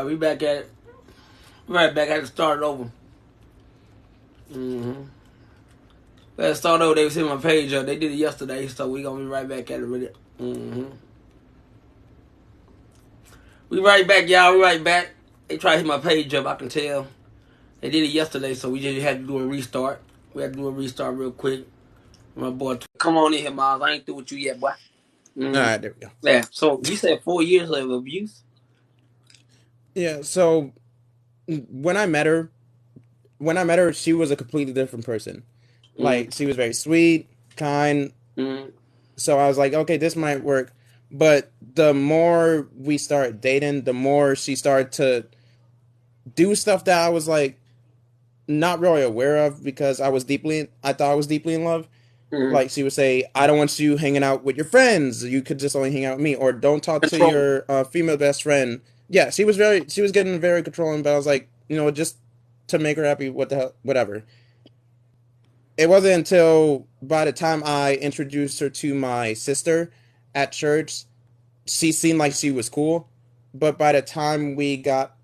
We back at it. Right back at it. Start over. Let's start over. They was hitting my page up. They did it yesterday, so we gonna be right back at it with it. We right back, y'all. We right back. They try to hit my page up. I can tell. They did it yesterday, so we just had to do a restart. We had to do a restart real quick. My boy, come on in here, Miles. I ain't through with you yet, boy. All right, there we go. Yeah. So you said 4 years of abuse. Yeah. So when I met her, she was a completely different person. Mm, Like she was very sweet, kind. mm, So I was like, okay, this might work. But the more we started dating, the more she started to do stuff that I was like not really aware of because I thought I was deeply in love. mm. Like she would say, I don't want you hanging out with your friends. You could just only hang out with me, or don't talk to Control. your female best friend. Yeah, she was getting very controlling, but I was like, just to make her happy, what the hell, whatever. It wasn't until by the time I introduced her to my sister at church, she seemed like she was cool. But by the time we got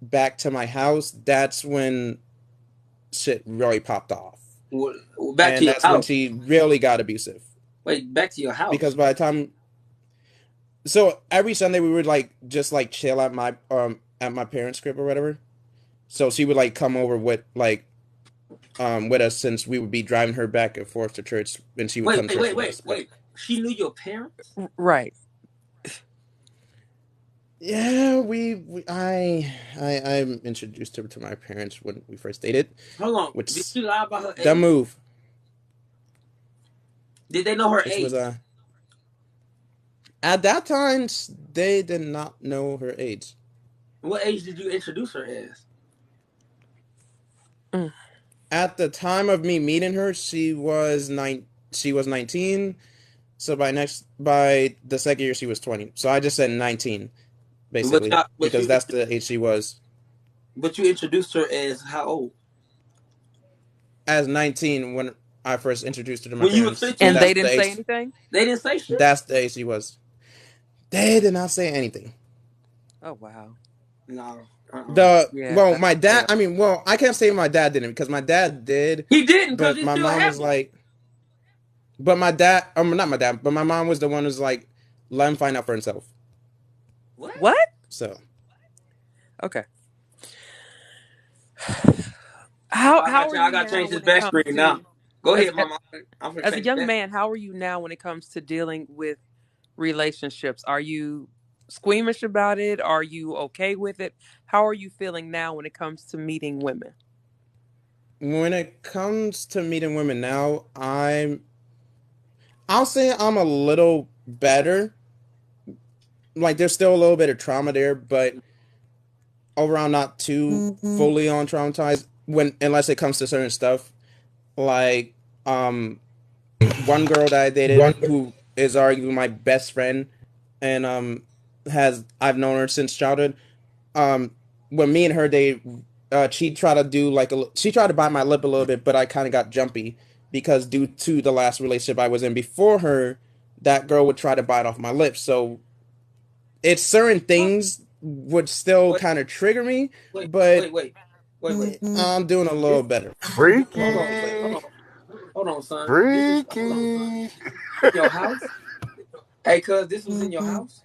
back to my house, that's when shit really popped off. Back to And your that's when house. she really got abusive. Wait, back to your Because house. by the time so every Sunday we would like just like chill at my parents' crib or whatever. So she would like come over with us since we would be driving her back and forth to church and she would Wait, come to wait, church wait, with wait, us. But wait. She knew your parents. Right. yeah, I introduced her to my parents when we first dated, Hold on. Did which she lie about her the age? move, Did they know her which was age? at that time they did not know her age. What age did you introduce her as? Mm. At the time of me meeting her, she was 19. So by the second year she was 20. So I just said 19 But basically y'all, but because you, that's the age she was. but you introduced her as how old? As 19 when I first introduced her to my When you was parents, and And 15? they didn't say anything? They didn't say shit. that's the age she was. They did not say anything. Oh, wow. No. Yeah, that's My dad, fair. I can't say my dad didn't because my dad did, He didn't because but it's my still mom was happening. like, but my dad, not my dad, but my mom was the one who's like, let him find out for himself. What? What? So Okay. Oh, I How got are you. I you got to now change this when it back comes screen now. to Go as ahead, mama. I'm gonna as a change young that. man, how are you now when it comes to dealing with relationships? Are you squeamish about it? Are you okay with it? How are you feeling now when it comes to meeting women? when it comes to meeting women now, I'll say I'm a little better. Like there's still a little bit of trauma there, but overall not too fully on traumatized when unless it comes to certain stuff. Like one girl that I dated who is arguably my best friend and has I've known her since childhood. Um when me and her date she tried to do like she tried to bite my lip a little bit, but I kind of got jumpy because due to the last relationship I was in before her, that girl would try to bite off my lips. So it's certain What? things would still Wait, kind of trigger me, wait, but wait, wait, wait, wait. I'm doing a This, little better. hold on, wait, Freaky, hold on, son. This is hold on, son. freaky. In your house? Hey, cuz this was in your house.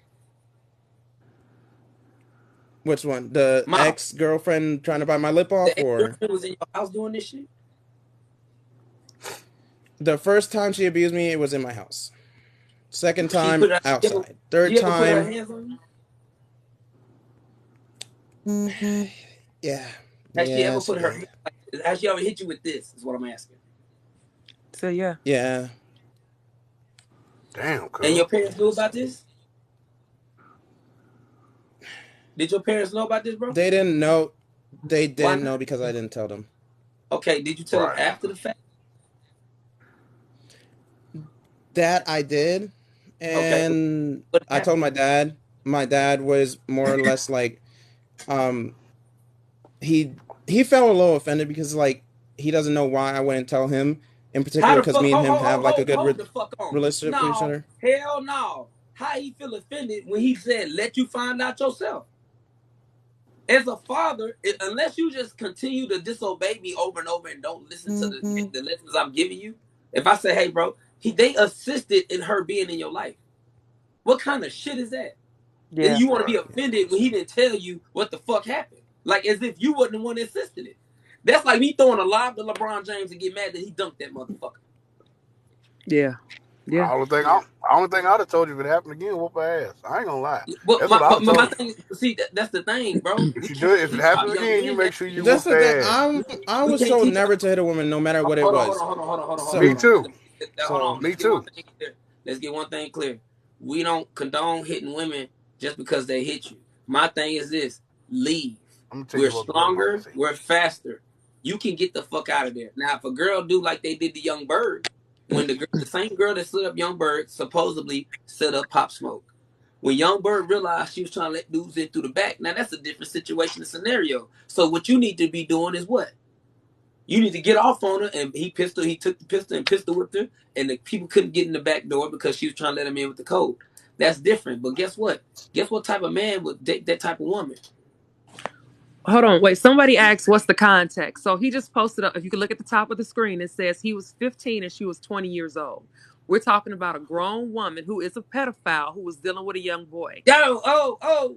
Which one? The Miles, ex girlfriend trying to bite my lip the off, ex or girlfriend was in your house doing this shit. the first time she abused me, it was in my house. Second She time, put her. outside. Third She ever put her time, hands on you? yeah, Has she yeah, ever she put her? did. Has she ever hit you with this? Is what I'm asking. So yeah. Yeah, Damn, And cuz. your parents knew about this? Did your parents know about this, bro? they didn't know. They Why didn't know not? because I didn't tell them. Okay, did you tell them Right. after the fact? That I did, Okay, and what I told happened? my dad. My dad was more or less like, um, he he felt a little offended because like he doesn't know why I wouldn't tell him in How particular the because fuck? me and Hold, him hold, have hold, like a hold, good hold the fuck on. relationship with each No, other. hell no. How he feel offended when he said, "Let you find out yourself"? As a father, unless you just continue to disobey me over and over and don't listen to the lessons I'm giving you, if I say, hey, bro, they assisted in her being in your life. What kind of shit is that? And Yeah. you want to be Right. offended when he didn't tell you what the fuck happened. Like as if you wasn't the one that assisted it. That's like me throwing a lob to LeBron James and get mad that he dunked that motherfucker. Yeah. Yeah. Only thing I'd have told you if it happened again, whoop her ass. I ain't gonna lie. But That's what I'd have my told you. thing, see, that's the thing, bro. We If you can't do it, if it teach our happens young again, you men make that. sure you That's whoop the thing. their ass. I We was can't told teach never to hit a woman, no matter what it hold on, hold was. on, hold on, hold on, hold on, hold on, Me So, hold on. too. Hold on. so Me Let's get one too. thing clear. Let's get one thing clear. We don't condone hitting women just because they hit you. My thing is this: leave. I'm gonna tell We're you what grandmama stronger. say. We're faster. You can get the fuck out of there. Now, if a girl do like they did to Young Bird, when the same girl that stood up Young Bird supposedly set up Pop Smoke. When Young Bird realized she was trying to let dudes in through the back, now that's a different situation and scenario. So what you need to be doing is what? You need to get off on her, and he took the pistol and pistol whipped her, and the people couldn't get in the back door because she was trying to let him in with the code. That's different. But guess what? Guess what type of man would date that type of woman? Hold on, wait. Somebody asked what's the context. So he just posted up. If you can look at the top of the screen, it says he was 15 and she was 20 years old. We're talking about a grown woman who is a pedophile who was dealing with a young boy. Yo,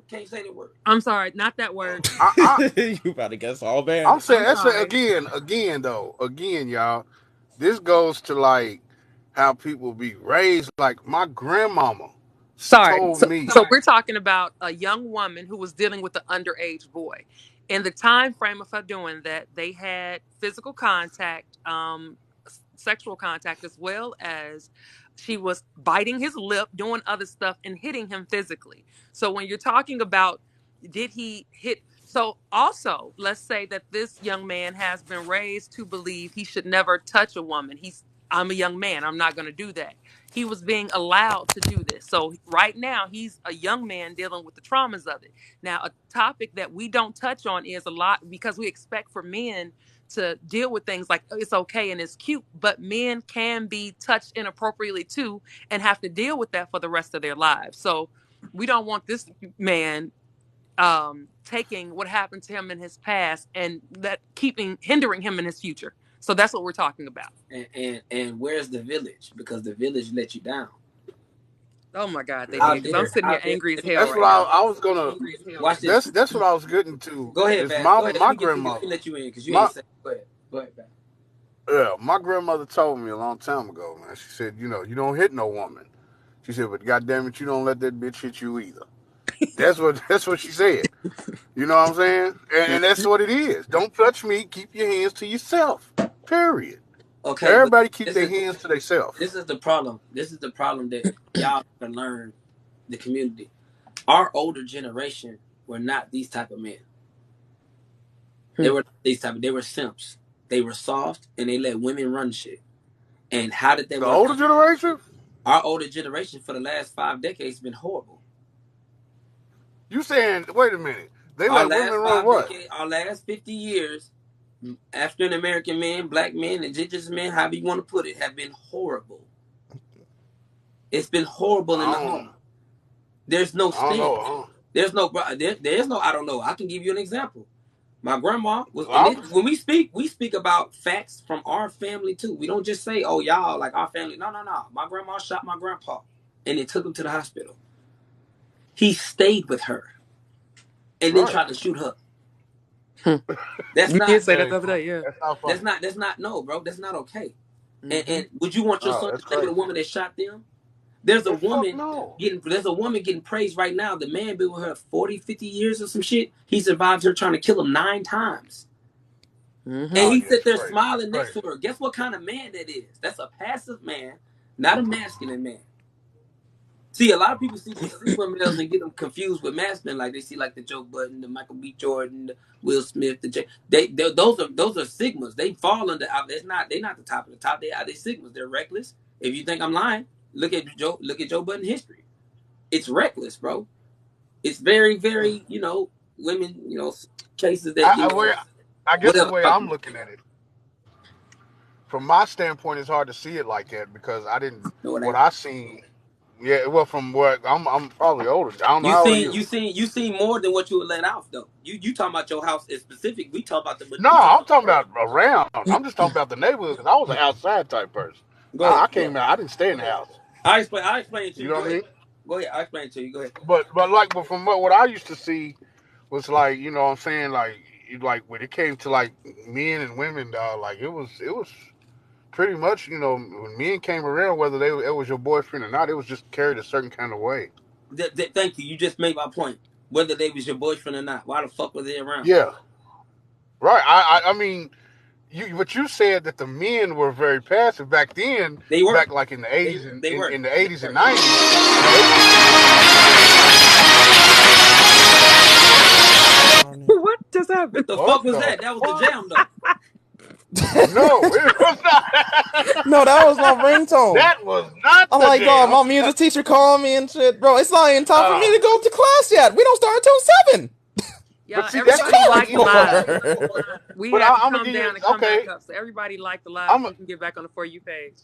can't say the word. I'm sorry, not that word. I you about to guess all bad. I'm saying I'm that's sorry. again though. Again, y'all. This goes to like how people be raised. Like my grandmama Sorry. told me. So we're talking about a young woman who was dealing with an underage boy. In the time frame of her doing that, they had physical contact, sexual contact, as well as she was biting his lip, doing other stuff, and hitting him physically. So when you're talking about did he hit? So also, let's say that this young man has been raised to believe he should never touch a woman. I'm a young man. I'm not going to do that. He was being allowed to do this. So right now he's a young man dealing with the traumas of it. Now, a topic that we don't touch on is a lot because we expect for men to deal with things like it's okay and it's cute, but men can be touched inappropriately too and have to deal with that for the rest of their lives. So we don't want this man taking what happened to him in his past and that keeping hindering him in his future. So that's what we're talking about. And where's the village? Because the village let you down. Oh my God, they Yeah. How did. Because I'm dare, sitting how here dare? angry as Let me hell That's right what now. I was gonna. watch this. That's what I was getting to. Go ahead, Is Baz. Go ahead. Let my me get to you. Let me grandmother. let you in because you My ain't saying. Go ahead. Go ahead, Baz. Yeah, my grandmother told me a long time ago, man. She said, you don't hit no woman. She said, but goddamn it, you don't let that bitch hit you either. That's what she said. You know what I'm saying? And that's what it is. Don't touch me. Keep your hands to yourself. Period. Okay, but Everybody keep this their is hands to themselves. this is the problem. This is the problem that y'all can learn the community. Our older generation were not these type of men. They Hmm. were these type of. They were simps. They were soft and they let women run shit. And how did that The work older out? generation, Our older generation for the last 5 decades has been horrible. you saying, wait a minute, they Our let women last run five what? decades, our last 50 years, African American men, black men, indigenous men, however you want to put it, have been horrible. It's been horrible in the I home. There's no I don't stand. know. There's no. I don't know. I can give you an example. My grandma was, and I'm, when we speak about facts from our family too. We don't just say, "Oh, y'all like our family." No, no, no. My grandma shot my grandpa, and they took him to the hospital. He stayed with her, and then right. tried to shoot her. Hmm. That's You did not. say That that the ain't other day, funny. yeah. That's not That's funny. not. That's not. No, bro. That's not okay. Hmm. And would you want your Oh, son to that's stay with a crazy. woman that shot them? There's a Man, fuck woman no. getting praised right now. The man been with her 40, 50 years or some shit. He survived her trying to kill him 9 times. Hmm. And Oh he yeah, sit it's there crazy. smiling next Crazy. to her. Guess what kind of man that is? That's a passive man, not a masculine man. See, a lot of people see these sigma males and get them confused with masculine, like they see like the Joe Budden, the Michael B. Jordan, the Will Smith, those are sigmas. They fall under. They're not the top of the top. They sigmas. They're reckless. If you think I'm lying, look at Joe Budden history. It's reckless, bro. It's very, very, women, cases that, I, I, way, I guess the whatever. way I'm looking at it, from my standpoint, it's hard to see it like that because I didn't. No, it What ain't. I seen Yeah, well, from what I'm probably older. I don't know, You how old are seen, you? you seen more than what you would let off though. You talking about your house in specific? We talk about the, No, we talk I'm about the talking world. about around. I'm just talking about the neighborhood because I was an outside type person. Go ahead. I came out. I didn't stay in the house. I explain. I explain it to You you. know Go what I ahead. mean? Go ahead. I explain it to you. Go ahead. But from what I used to see was like, you know what I'm saying, like when it came to like men and women, like it was pretty much, you know, when men came around, whether it was your boyfriend or not, it was just carried a certain kind of way. Thank you. You just made my point. Whether they was your boyfriend or not, why the fuck were they around? Yeah, right. I mean, but you said that the men were very passive back then, They were. back like in the '80s and They were. in the They '80s and were. '90s. What just happened? What the What fuck was the that? That was the fuck? jam though. No, it was not. No, that was my ringtone. That was not I'm the like, dog, jam. my music teacher calling me and shit, bro. It's not even time for me to go to class yet. We don't start until 7. Yeah, But see, that's everybody like liked the even live. For? We But had to I'm gonna come give you down and come back okay. up. So everybody liked the live I'm so we can get back on the For You page.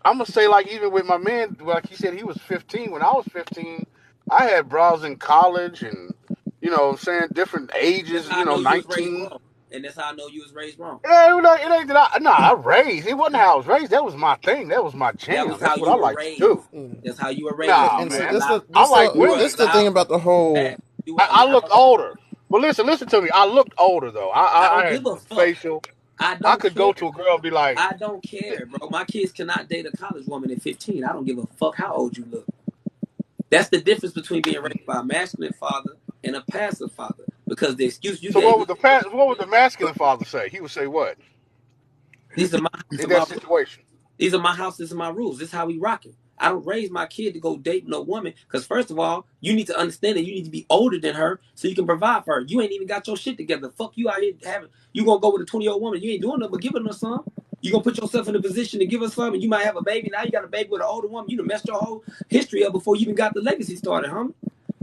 I'm gonna say like even with my man, like he said he was 15 when I was 15. I had bras in college and you know what I'm saying different That's ages. how You I know know you was raised 19. wrong, and that's how I know you was raised wrong. It ain't that I raised. It wasn't how I was raised. That was my thing. That was my That jam. was how That's what you I were like to raised. do. That's how you were raised. Nah, You And see, were man. this allowed. the I this like You were this women. the thing allowed about the to whole. pass. You were I allowed. looked older. But listen to me. I looked older though. I I don't had give a fuck. facial. I I don't could care. go to a girl and be like, I don't care, bro. My kids cannot date a college woman at 15. I don't give a fuck how old you look. That's the difference between being raised by a masculine father and a passive father. Because the excuse you so gave what me, what would the masculine father say? He would say what these are in my that situation? these are my house, these are my rules. This is how we rock it. I don't raise my kid to go date no woman. Because first of all, you need to understand that you need to be older than her so you can provide for her. You ain't even got your shit together. Fuck you out here having you gonna go with a 20-year-old woman. You ain't doing nothing but giving her some. You gonna put yourself in a position to give her some, and you might have a baby. Now you got a baby with an older woman. You done messed your whole history up before you even got the legacy started, homie.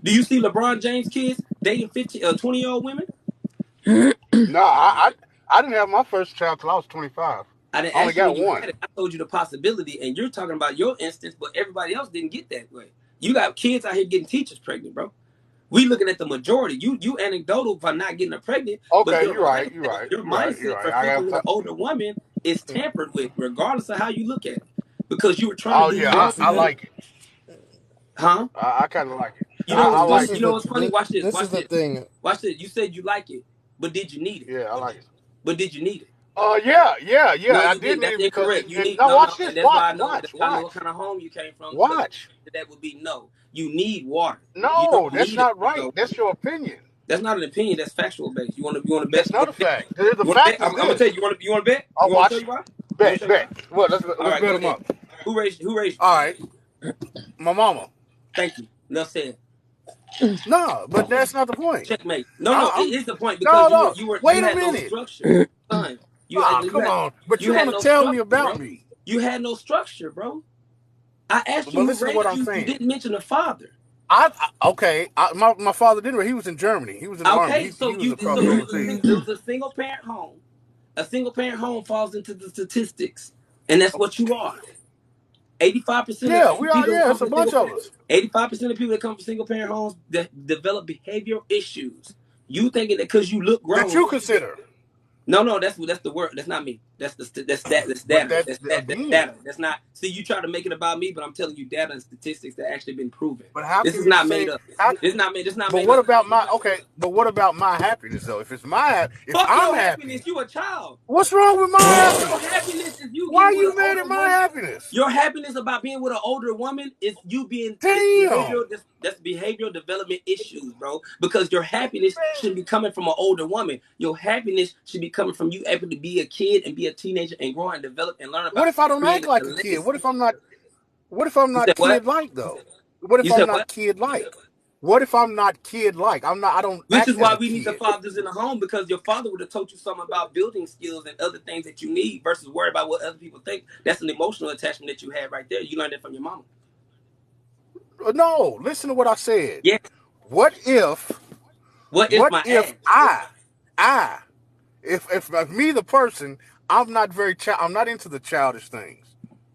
Do you see LeBron James kids dating 15, 20-year-old women? No, I didn't have my first child till I was 25. I didn't I only ask you when got you one. had it. I told you the possibility, and you're talking about your instance, but everybody else didn't get that way. You got kids out here getting teachers pregnant, bro. We looking at the majority. You anecdotal for not getting her pregnant, but Okay, your you're right. You're mindset, right. your You're right. You're mindset right. for I fucking have. with an older woman is tampered with, regardless of how you look at it, because you were trying to Oh do yeah, your, I like it. huh? I kind of like it. You know I what's funny? This like is You it. know what's funny? Watch this. this is Watch the this. thing. Watch this. You said you like it, but did you need it? Yeah, I like it. But did you need it? Yeah. No, I you did didn't. need That's it because incorrect. You need now no, no, watch this. and that's why Watch, I know. watch, That's why I know what watch, kind of home you came from. Because watch. that would be no. You need water. You No, don't that's need a not 20-year-old right. That's woman. your opinion. That's not an opinion. That's factual based. You want to bet? That's not a fact. The You want to bet? fact is I'm gonna tell you. this. You want to bet? I'll You want me to show watch. you why? You want me to Bet, show you why? bet. Well, All let's right, bet go them ahead. up. Who raised you? Who raised you? All right, my mama. Thank you. Enough said. No, but that's not the point. Checkmate. No, no, it I'm is the point no, because no. you Wait a had no minute. structure, son. Ah, come on. But You you're had gonna no tell me structure, about bro. me. You had no structure, bro. I asked you But who listen to what raised I'm you. You saying. didn't mention the father. Okay. My father didn't. He was in Germany. He was in the army. Okay, He so was so across overseas. it was a single parent home. A single parent home falls into the statistics, and that's what you are. 85% of Yeah, we are. people that Yeah, come it's a from bunch single of parent, us. 85% of people that come from single parent homes that develop behavioral issues. You thinking that because you look That grown? you consider. No, that's the word. That's not me. That's But data. that That's again. data. That's not. See, you try to make it about me, but I'm telling you data and statistics that actually been proven. But how This can is you not made say? up. How, This is not made. This is not but made what up. about my? Okay. But what about my happiness though? If Fuck I'm your happiness. happy, You a child. what's wrong with my Your happiness? happiness is you Why are getting with an you mad older at my woman. happiness? Your happiness about being with an older woman is you being it's Damn. behavioral. That's behavioral development issues, bro. Because your happiness shouldn't be coming from an older woman. Your happiness should be coming from you able to be a kid and be a teenager and grow and develop and learn What about if I don't act creating a like a kid? legacy. What if I'm You not said what? kid like though? What if You I'm said what? not kid like? What if I'm not kid like? I don't Which is act as why a we need the kid. fathers in the home because your father would have taught you something about building skills and other things that you need versus worry about what other people think. That's an emotional attachment that you have right there. You learned that from your mama. No, listen to what I said. Yeah. What if What is what my if ass? I if me the person, I'm not very I'm not into the childish things.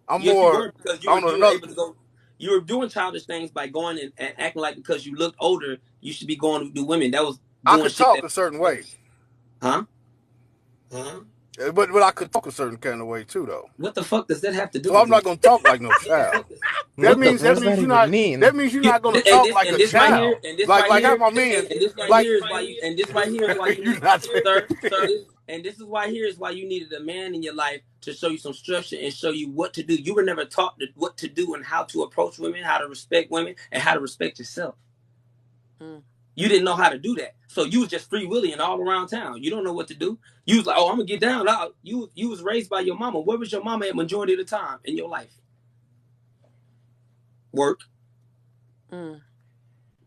I'm Yes, you more were because on you were another able to go. You're doing childish things by going and acting like because you looked older, you should be going to do women. That was I doing could shit talk that, a certain way, huh? but I could talk a certain kind of way too, though. What the fuck does that have to do So with I'm not it? gonna talk like no child. That What the means What does that you're even not. mean? That means you're not gonna and talk like a this right here, child. and this right Like how here, my man. and this right Like here is why you, and this right here is why you, you're not. sir, and this is why here is why you needed a man in your life to show you some structure and show you what to do. You were never taught what to do and how to approach women, how to respect women, and how to respect yourself. Mm. You didn't know how to do that, so you was just free willing all around town. You don't know what to do. You was like, oh, I'm gonna get down. You was raised by your mama. Where was your mama at majority of the time in your life? Work. Mm.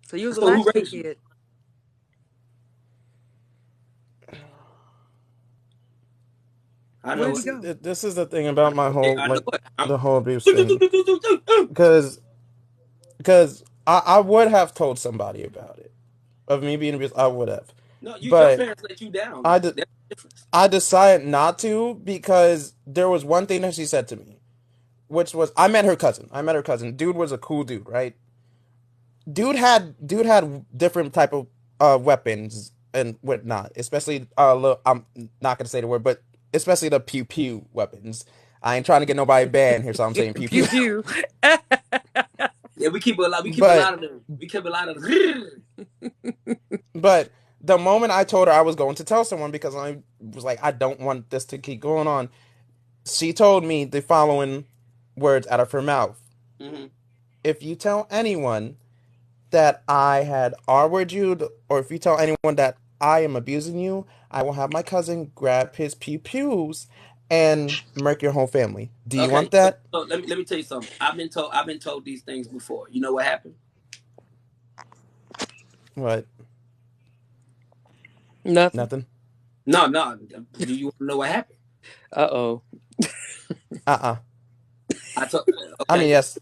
So you was a So who latchkey raised you? kid. I know Where'd it. he go? This is the thing about my whole I know like it. the whole abuse thing, because I would have told somebody about it, of me being abused. I would have, No, your but parents let you down I though. de- That's the difference. I decided not to because there was one thing that she said to me, which was I met her cousin. Dude was a cool dude, right? Dude had different type of weapons and whatnot, especially I'm not gonna say the word, but especially the pew pew weapons. I ain't trying to get nobody banned here, so I'm saying pew Pew pew. pew. Yeah, we keep a lot. We keep a lot But of them. We keep a lot of them. but the moment I told her I was going to tell someone because I was like I don't want this to keep going on, she told me the following words out of her mouth: Mm-hmm. "If you tell anyone that I had R-word you, or if you tell anyone that I am abusing you, I will have my cousin grab his pew pews and murk your whole family. Do you Okay, want so, that?" so let me tell you something. I've been told these things before. You know what happened? What? Nothing. Nothing. No, no. Do you want to know what happened? Uh-oh. Uh-uh. I told. I mean, Okay, yes.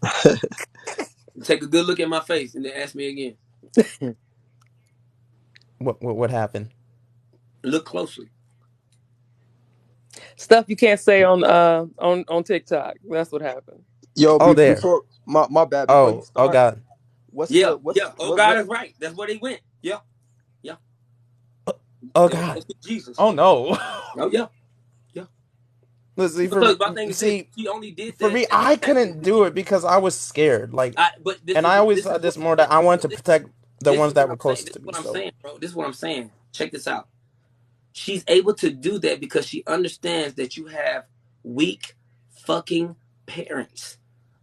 take a good look at my face and then ask me again. What happened? Look closely. Stuff you can't say on TikTok. That's what happened. Yo, Oh, there. before my bad. Before you Oh start, God. Yeah, what's yeah. Oh God is right. That's where they went. Yeah, yeah. Oh They went to God. go see Jesus. Oh no. Oh yeah, yeah. Let's see. Because my thing is this: See, she only did for that me, as I protection. couldn't do it because I was scared. Like, But this and is I always this is said what this more that I wanted to protect the this ones is what that I'm were saying. closest This to is me. what I'm So, saying, bro. This is what I'm saying. Check this out. She's able to do that because she understands that you have weak fucking parents.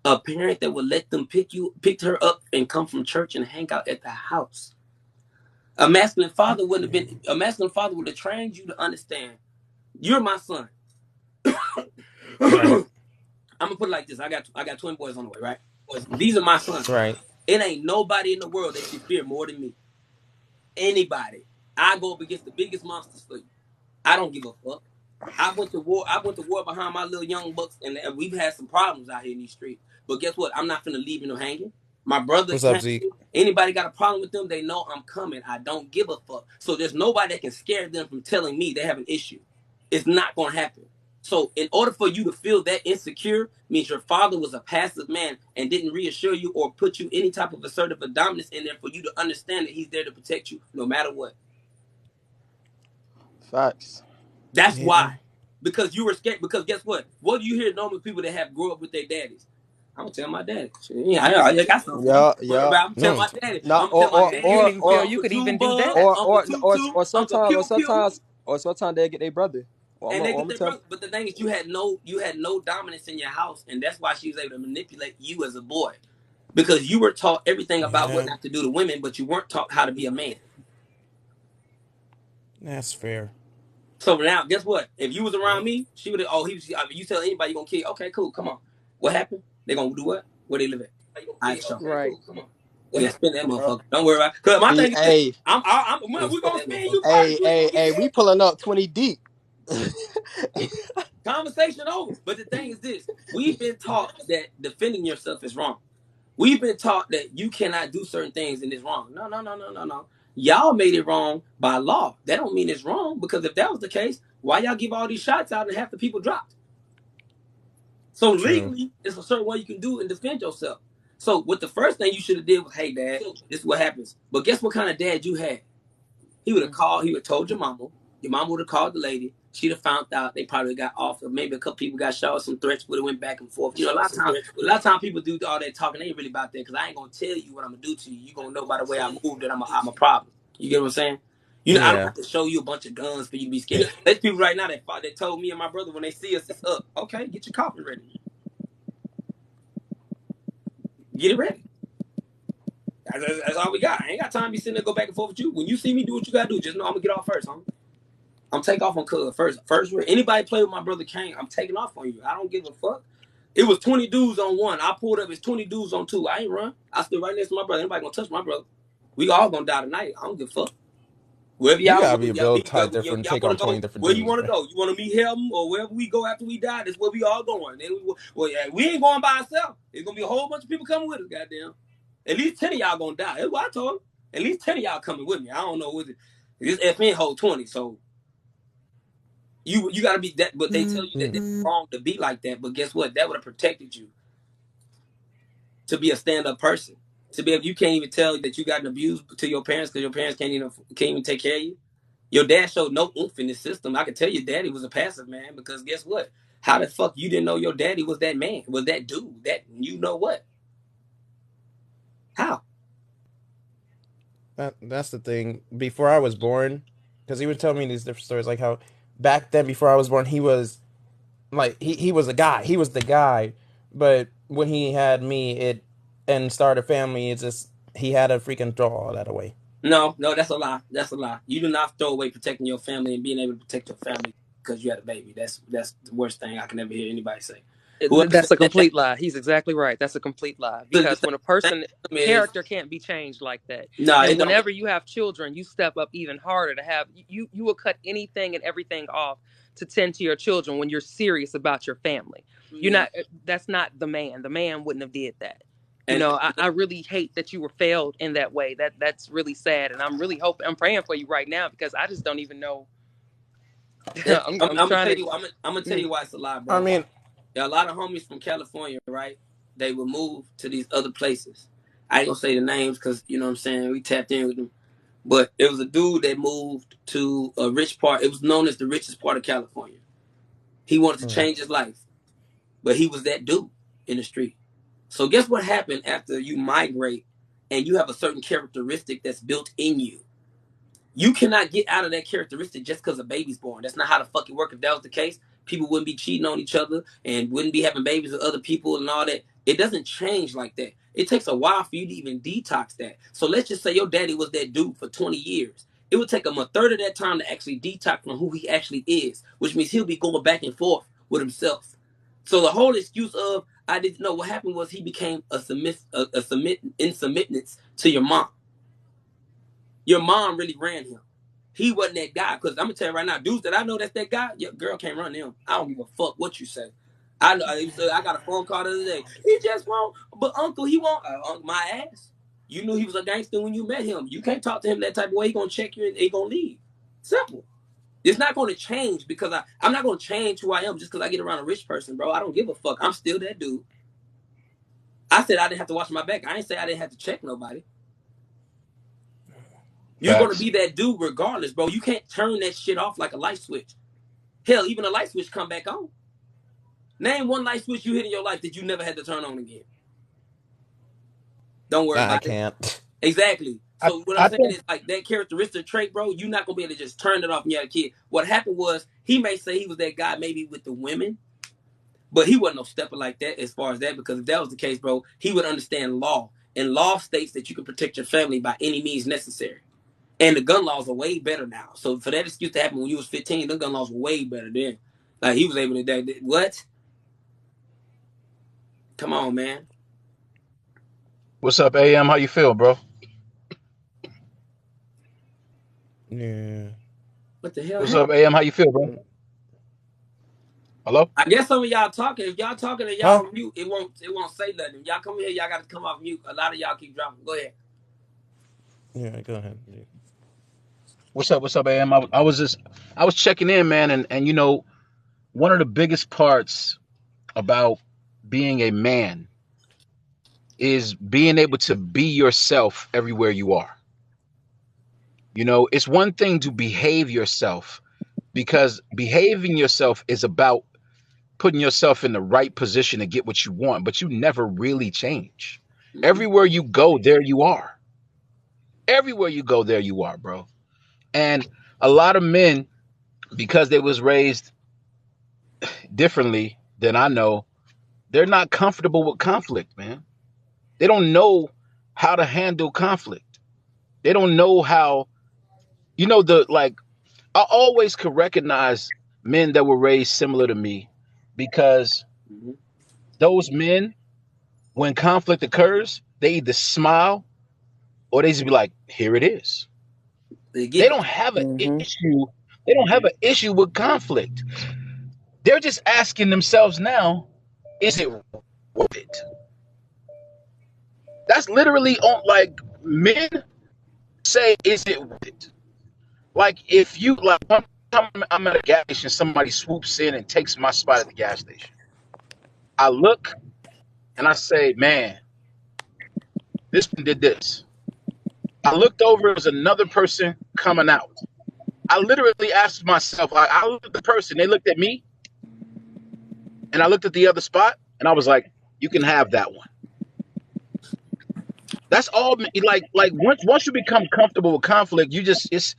A parent that would let them pick her up and come from church and hang out at the house. A masculine father wouldn't have been. A masculine father would have trained you to understand. You're my son. right, I'm gonna put it like this. I got twin boys on the way, right? These are my sons. right. It ain't nobody in the world that you fear more than me. Anybody. I go up against the biggest monsters for you. I don't give a fuck. I went to war. I went to war behind my little young bucks, and we've had some problems out here in these streets. But guess what? I'm not finna leave you hanging. My brother What's up, came. Zeke? Anybody got a problem with them? They know I'm coming. I don't give a fuck. So there's nobody that can scare them from telling me they have an issue. It's not gonna happen. So in order for you to feel that insecure means your father was a passive man and didn't reassure you or put you any type of assertive or dominance in there for you to understand that he's there to protect you no matter what. facts? That's Yeah. why. Because you were scared. Because guess what? What do you hear normally people that have grow up with their daddies? I'm gonna tell my daddy. Yeah, I got something for you. Yeah, Worry yeah. about. I'm gonna tell No. my daddy. Not I'm gonna tell my You didn't daddy. even feel you Uncle could even do Junebug, that. Uncle Tutu, Uncle or Pew Pew, sometimes they get their brother. Well, and they I'm get gonna their tell. brother. But the thing is, you had no dominance in your house, and that's why she was able to manipulate you as a boy, because you were taught everything about what Yeah, not to do to women, but you weren't taught how to be a man. that's fair. So now, guess what? If you was around me, she would have. Oh, he was. You tell anybody you gonna kill? Okay, cool. Come on. What happened? They gonna do what? Where they live at? I show. Right. Yeah, spend that Yeah. motherfucker. Don't worry about it. Cause my thing is this. Hey, We gonna spend you hey, first. You ain't hey, gonna get hey, that. we pulling up 20 deep. Conversation over. But the thing is this. We've been taught that defending yourself is wrong. We've been taught that you cannot do certain things and it's wrong. No, no, no, no, no, no. Y'all made it wrong by law. That don't mean it's wrong, because if that was the case, why y'all give all these shots out and half the people dropped? So True. legally, it's a certain way you can do and defend yourself. So what the first thing you should have did was, hey dad, this is what happens. But guess what kind of dad you had? He would have called, he would have told your mama would have called the lady, she'd have found out they probably got off, or maybe a couple people got shot, some threats would have went back and forth. You know, a lot of times people do all that talking, they ain't really about that, because I ain't gonna tell you what I'm gonna do to you. You gonna know by the way I move that I'm a problem. You get what I'm saying? You know, I don't Yeah. have to show you a bunch of guns for you to be scared. There's people right now that told me and my brother when they see us, it's up. Okay, get your coffee ready. Get it ready. That's all we got. I ain't got time to be sitting there go back and forth with you. When you see me do what you gotta do, just know I'm gonna get off first, huh? I'm take off on Cuz first. Anybody play with my brother Kane, I'm taking off on you. I don't give a fuck. It was 20 dudes on one. I pulled up, it's 20 dudes on two. I ain't run. I stood right next to my brother. Anybody gonna touch my brother? We all gonna die tonight. I don't give a fuck. Wherever You y'all gotta want, be y'all built tight different, y'all take want on to go 20 different where you dudes, want to bro. go. You want to meet him or wherever we go after we die. That's where we all going. Well, yeah, we ain't going by ourselves. There's gonna be a whole bunch of people coming with us. Goddamn. At least 10 of y'all gonna die. That's what I told him. At least 10 of y'all coming with me. I don't know what it. This FN hold 20, so you gotta be that. But they tell you that it's wrong to be like that. But guess what? That would have protected you to be a stand-up person. To be able, you can't even tell that you got abused to your parents because your parents can't even take care of you. Your dad showed no oomph in this system. I can tell your daddy was a passive man because guess what? How the fuck you didn't know your daddy was that man, was that dude, that you know what? How? That's the thing. Before I was born, because he would tell me these different stories, like how back then before I was born, he was like he was a guy. He was the guy. But when he had me, it and started a family, it's just he had to freaking throw all that away. No, that's a lie. That's a lie. You do not throw away protecting your family and being able to protect your family because you had a baby. That's the worst thing I can ever hear anybody say. Whoever said That's a that, complete lie. He's exactly right. That's a complete lie. the Because when a person is character can't be changed like that, no, and it don't. whenever you have children, you step up even harder to have you will cut anything and everything off to tend to your children when you're serious about your family. You're not. That's not the man. The man wouldn't have did that. You And know, I really hate that you were failed in that way. That's really sad, and I'm praying for you right now because I just don't even know. I'm I'm gonna trying tell to. you. I'm gonna tell you why it's a lie, I bro. mean, There are a lot of homies from California, right? They would move to these other places. I ain't gonna say the names because you know what I'm saying, we tapped in with them. But it was a dude that moved to a rich part. It was known as the richest part of California. He wanted to change his life, but he was that dude in the street. So guess what happened after you migrate and you have a certain characteristic that's built in you? You cannot get out of that characteristic just because a baby's born. That's not how the fuck it work. If that was the case, people wouldn't be cheating on each other and wouldn't be having babies with other people and all that. It doesn't change like that. It takes a while for you to even detox that. So let's just say your daddy was that dude for 20 years. It would take him a third of that time to actually detox from who he actually is, which means he'll be going back and forth with himself. So the whole excuse of I didn't know what happened was he became a in submittance to your mom. Your mom really ran him. He wasn't that guy. Because I'm gonna tell you right now, dudes that I know that's that guy, your girl can't run him. I don't give a fuck what you say. I got a phone call the other day. He just won't. But uncle, he won't. My ass. You knew he was a gangster when you met him. You can't talk to him that type of way. He gonna check you and he gonna leave. Simple. It's not gonna change because I'm not gonna change who I am just because I get around a rich person, bro. I don't give a fuck. I'm still that dude. I said I didn't have to watch my back. I ain't say I didn't have to check nobody. You're going to Facts. be that dude regardless, bro. You can't turn that shit off like a light switch. Hell, even a light switch come back on. Name one light switch you hit in your life that you never had to turn on again. Don't worry I about it. can't. Exactly. I, So what I'm I saying think is like that characteristic trait, bro, you're not going to be able to just turn it off when you had a kid. What happened was he may say he was that guy maybe with the women, but he wasn't no stepper like that as far as that, because if that was the case, bro, he would understand law. And law states that you can protect your family by any means necessary. And the gun laws are way better now. So for that excuse to happen when you was 15, the gun laws were way better then. Like he was able to do what? Come on, man. what's up, AM? How you feel, bro? Yeah. What the hell What's happened? up, AM? How you feel, bro? Hello? I guess some of y'all talking. If y'all talking and Huh? y'all on mute, it won't say nothing. If y'all come here, y'all got to come off mute. A lot of y'all keep dropping. Go ahead. Yeah, go ahead. What's up? What's up, AM? I was checking in, man, and one of the biggest parts about being a man is being able to be yourself everywhere you are. You know, it's one thing to behave yourself, because behaving yourself is about putting yourself in the right position to get what you want, but you never really change. Everywhere you go, there you are. Everywhere you go, there you are, bro. And a lot of men, because they was raised differently than I know, they're not comfortable with conflict, man. They don't know how to handle conflict. They don't know how, the like, I always could recognize men that were raised similar to me, because those men, when conflict occurs, they either smile or they just be like, here it is. They They get it. don't have an issue. They don't have an issue with conflict. They're just asking themselves now, is it worth it? That's literally on, like, men say, is it worth it? Like, if you, like, one time I'm at a gas station, somebody swoops in and takes my spot at the gas station. I look and I say, man, this one did this. I looked over, it was another person coming out. I literally asked myself, I looked at the person, they looked at me, and I looked at the other spot, and I was like, you can have that one. That's all. Like once you become comfortable with conflict, you just it's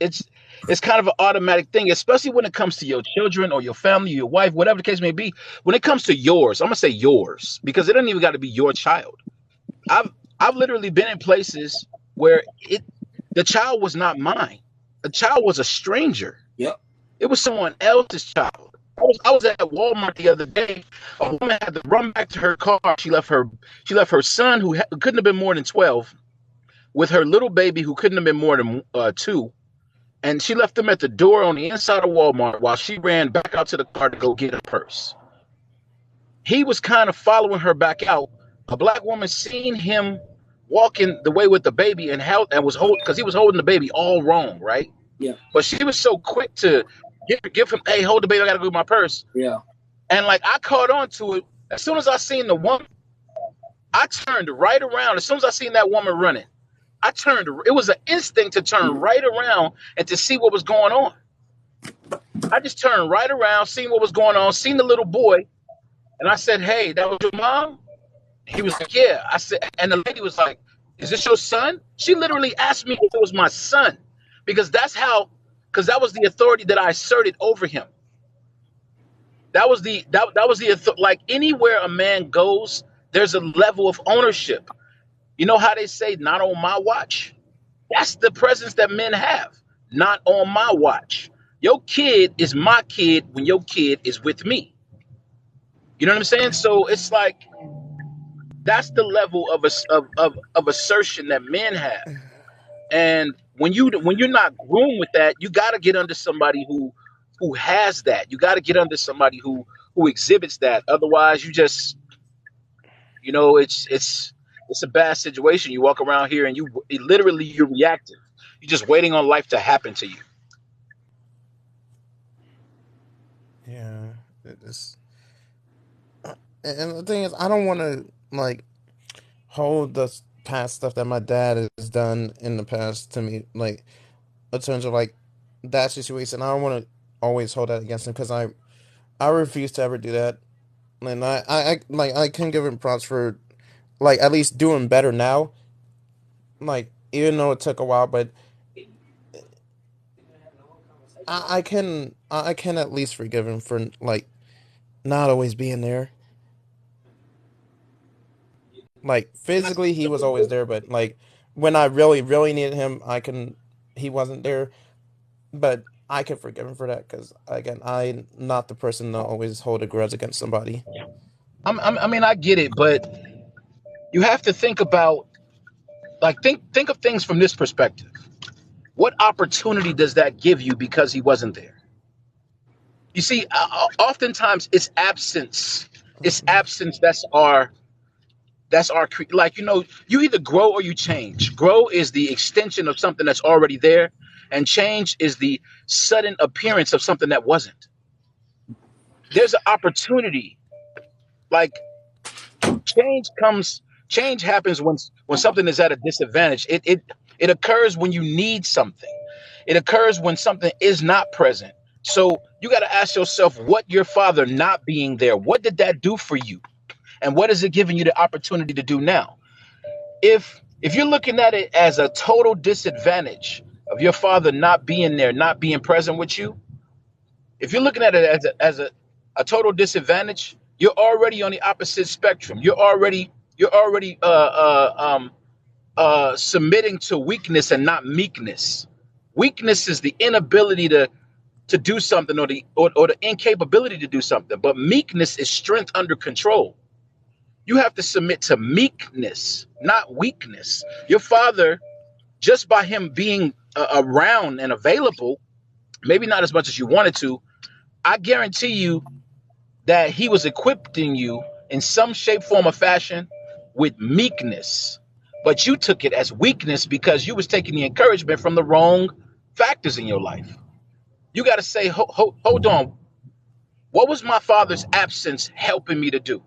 kind of an automatic thing, especially when it comes to your children or your family, your wife, whatever the case may be. When it comes to yours, I'm gonna say yours, because it doesn't even got to be your child. I've literally been in places where the child was not mine. The child was a stranger. Yep. It was someone else's child. I was at Walmart the other day. A woman had to run back to her car. She left her son, who couldn't have been more than 12, with her little baby, who couldn't have been more than 2, and she left them at the door on the inside of Walmart while she ran back out to the car to go get her purse. He was kind of following her back out. A black woman seen him walking the way with the baby and was holding, because he was holding the baby all wrong, right? Yeah. But she was so quick to give him, hey, hold the baby, I gotta go get my purse. Yeah. And like, I caught on to it. As soon as I seen the woman, I turned right around. As soon as I seen that woman running, it was an instinct to turn right around and to see what was going on. I just turned right around, seen what was going on, seen the little boy, and I said, hey, that was your mom? He was like, yeah. I said, and the lady was like, is this your son? She literally asked me if it was my son, because that was the authority that I asserted over him. That was like, anywhere a man goes, there's a level of ownership. You know how they say, not on my watch? That's the presence that men have. Not on my watch. Your kid is my kid when your kid is with me. You know what I'm saying? So it's like, that's the level of assertion that men have. And when you're not groomed with that, you got to get under somebody who has that. You got to get under somebody who exhibits that. Otherwise, you just, it's a bad situation. You walk around here and you're reactive. You're just waiting on life to happen to you. Yeah, and the thing is, I don't want to like hold the past stuff that my dad has done in the past to me, like in terms of like that situation. I don't want to always hold that against him, because I refuse to ever do that. And I can give him props for like at least doing better now. Like, even though it took a while, but I can at least forgive him for like not always being there. Like, physically he was always there, but like when I really really needed him, he wasn't there. But I can forgive him for that, because again, I'm not the person to always hold a grudge against somebody. I mean, I get it, but you have to think about, like, think of things from this perspective. What opportunity does that give you because he wasn't there? You see, oftentimes it's absence. It's absence like, you either grow or you change. Grow is the extension of something that's already there, and change is the sudden appearance of something that wasn't. There's an opportunity. Like, change Change happens when something is at a disadvantage. It occurs when you need something. It occurs when something is not present. So you got to ask yourself, what your father not being there, what did that do for you? And what is it giving you the opportunity to do now? If you're looking at it as a total disadvantage of your father not being there, not being present with you, if you're looking at it as a total disadvantage, you're already on the opposite spectrum. You're already submitting to weakness and not meekness. Weakness is the inability to do something, or the incapability to do something. But meekness is strength under control. You have to submit to meekness, not weakness. Your father, just by him being around and available, maybe not as much as you wanted to, I guarantee you that he was equipping you in some shape, form, or fashion with meekness. But you took it as weakness because you was taking the encouragement from the wrong factors in your life. You got to say, hold on. What was my father's absence helping me to do?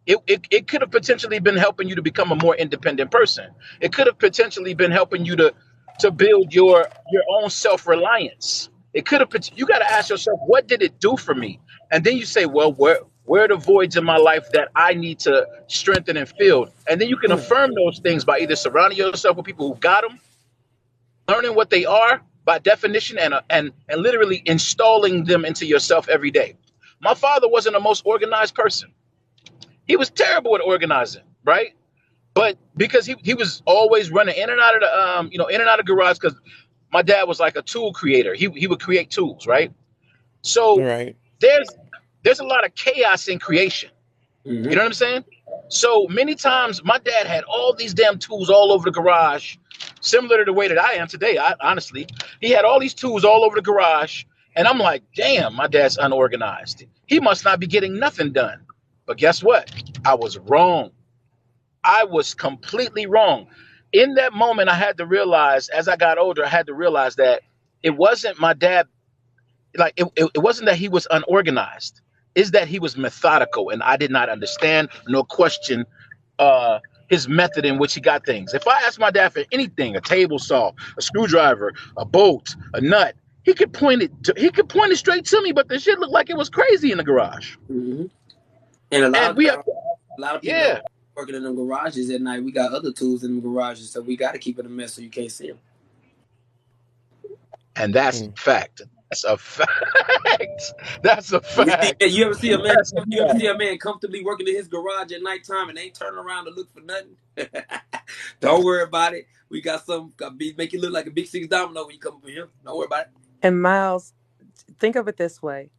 It could have potentially been helping you to become a more independent person. It could have potentially been helping you to build your own self-reliance. It could have. You got to ask yourself, what did it do for me? And then you say, well, where are the voids in my life that I need to strengthen and fill? And then you can affirm those things by either surrounding yourself with people who got them, learning what they are by definition, and literally installing them into yourself every day. My father wasn't the most organized person. He was terrible at organizing, right? But because he was always running in and out of the in and out of the garage, because my dad was like a tool creator. He would create tools, right? So Right. there's a lot of chaos in creation. You Mm-hmm. know what I'm saying? So many times my dad had all these damn tools all over the garage, similar to the way that I am today. Honestly, he had all these tools all over the garage, and I'm like, damn, my dad's unorganized. He must not be getting nothing done. But guess what? I was wrong. I was completely wrong. In that moment, I had to realize, as I got older, I had to realize that it wasn't my dad. Like it wasn't that he was unorganized. Is that he was methodical, and I did not understand nor question uh, his method in which he got things. If I asked my dad for anything, a table saw, a screwdriver, a bolt, a nut, he could point it straight to me, but the shit looked like it was crazy in the garage. Mm-hmm. And a lot And of we have times, to, a lot of people don't yeah, working in them garages at night. We got other tools in them garages, so we got to keep it a mess so you can't see them. and that's Mm. fact. That's a fact. That's a You see, fact. you ever see a man? That's a You ever fact. see a man comfortably working in his garage at nighttime and ain't turning around to look for nothing? Don't worry about it. We got some. Make you look like a big six domino when you come over here. Don't worry about it. And Miles, think of it this way,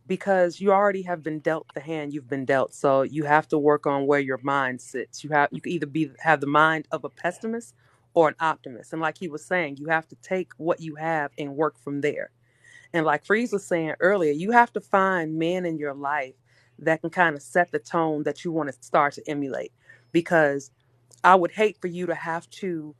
because you already have been dealt the hand you've been dealt. So you have to work on where your mind sits. You can either have the mind of a pessimist or an optimist. And like he was saying, you have to take what you have and work from there. And like Freeze was saying earlier, you have to find men in your life that can kind of set the tone that you want to start to emulate. Because I would hate for you to have to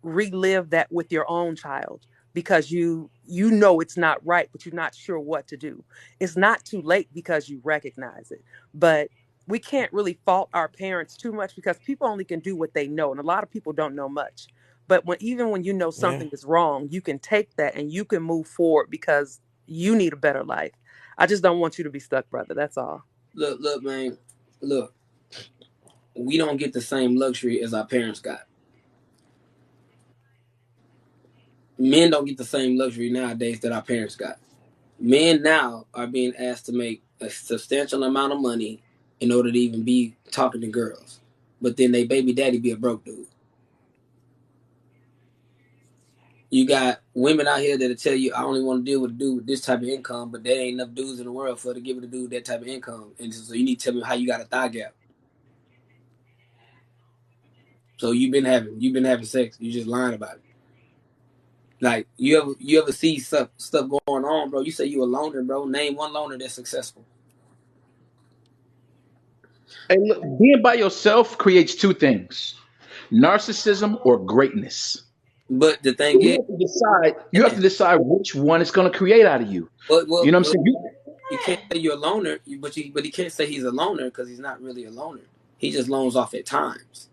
relive that with your own child, because you know it's not right, but you're not sure what to do. It's not too late because you recognize it. But we can't really fault our parents too much, because people only can do what they know, and a lot of people don't know much. But even when you know Yeah. something is wrong, you can take that and you can move forward because you need a better life. I just don't want you to be stuck, brother. That's all. Look, man. Look, we don't get the same luxury as our parents got. Men don't get the same luxury nowadays that our parents got. Men now are being asked to make a substantial amount of money in order to even be talking to girls. But then they baby daddy be a broke dude. You got women out here that'll tell you, I only want to deal with a dude with this type of income, but there ain't enough dudes in the world for to give it a dude that type of income. And so you need to tell me how you got a thigh gap. So you've been having sex. You just lying about it. Like you ever see stuff going on, bro? You say you a loner, bro. Name one loner that's successful. Hey, look, being by yourself creates two things: narcissism or greatness. But the So thing you is, have to decide. You have to decide which one it's going to create out of you. You know what I'm well, saying? you can't say you're a loner, but he can't say he's a loner because he's not really a loner. He just lones off at times.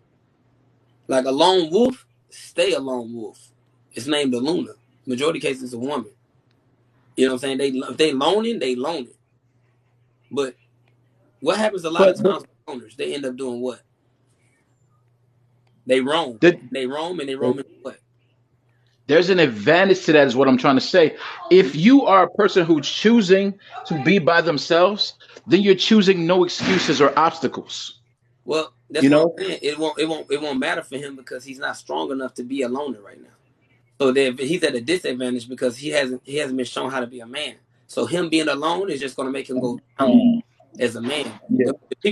Like a lone wolf, stay a lone wolf. It's named a Luna. Majority cases, it's a woman. You know what I'm saying? If they loaning, they loaning. But what happens a lot But of times with loners? They end up doing what? They roam. They roam and they roam into what? there's an advantage to that, is what I'm trying to say. If you are a person who's choosing to be by themselves, then you're choosing no excuses or obstacles. Well, that's You what know? I'm saying. It won't matter for him because he's not strong enough to be a loner right now. So he's at a disadvantage because he hasn't been shown how to be a man. So him being alone is just going to make him go down as a man. Yeah.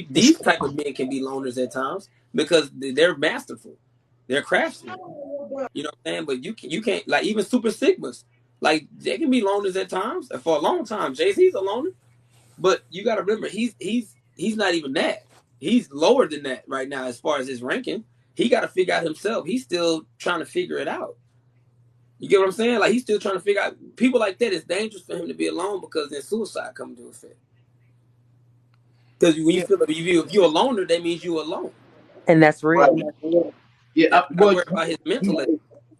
These type of men can be loners at times because they're masterful, they're craftsmen. You know what I'm saying? But you can't like even super sigmas. Like they can be loners at times. And for a long time, Jay-Z's a loner. But you got to remember, he's not even that. He's lower than that right now as far as his ranking. He got to figure out himself. He's still trying to figure it out. You get what I'm saying? Like he's still trying to figure out. People like that, it's dangerous for him to be alone because then suicide comes into effect. Because when you Yeah. feel like if you're a loner, that means you're alone. And that's Right. real. Yeah. And I Well, worry about his mental.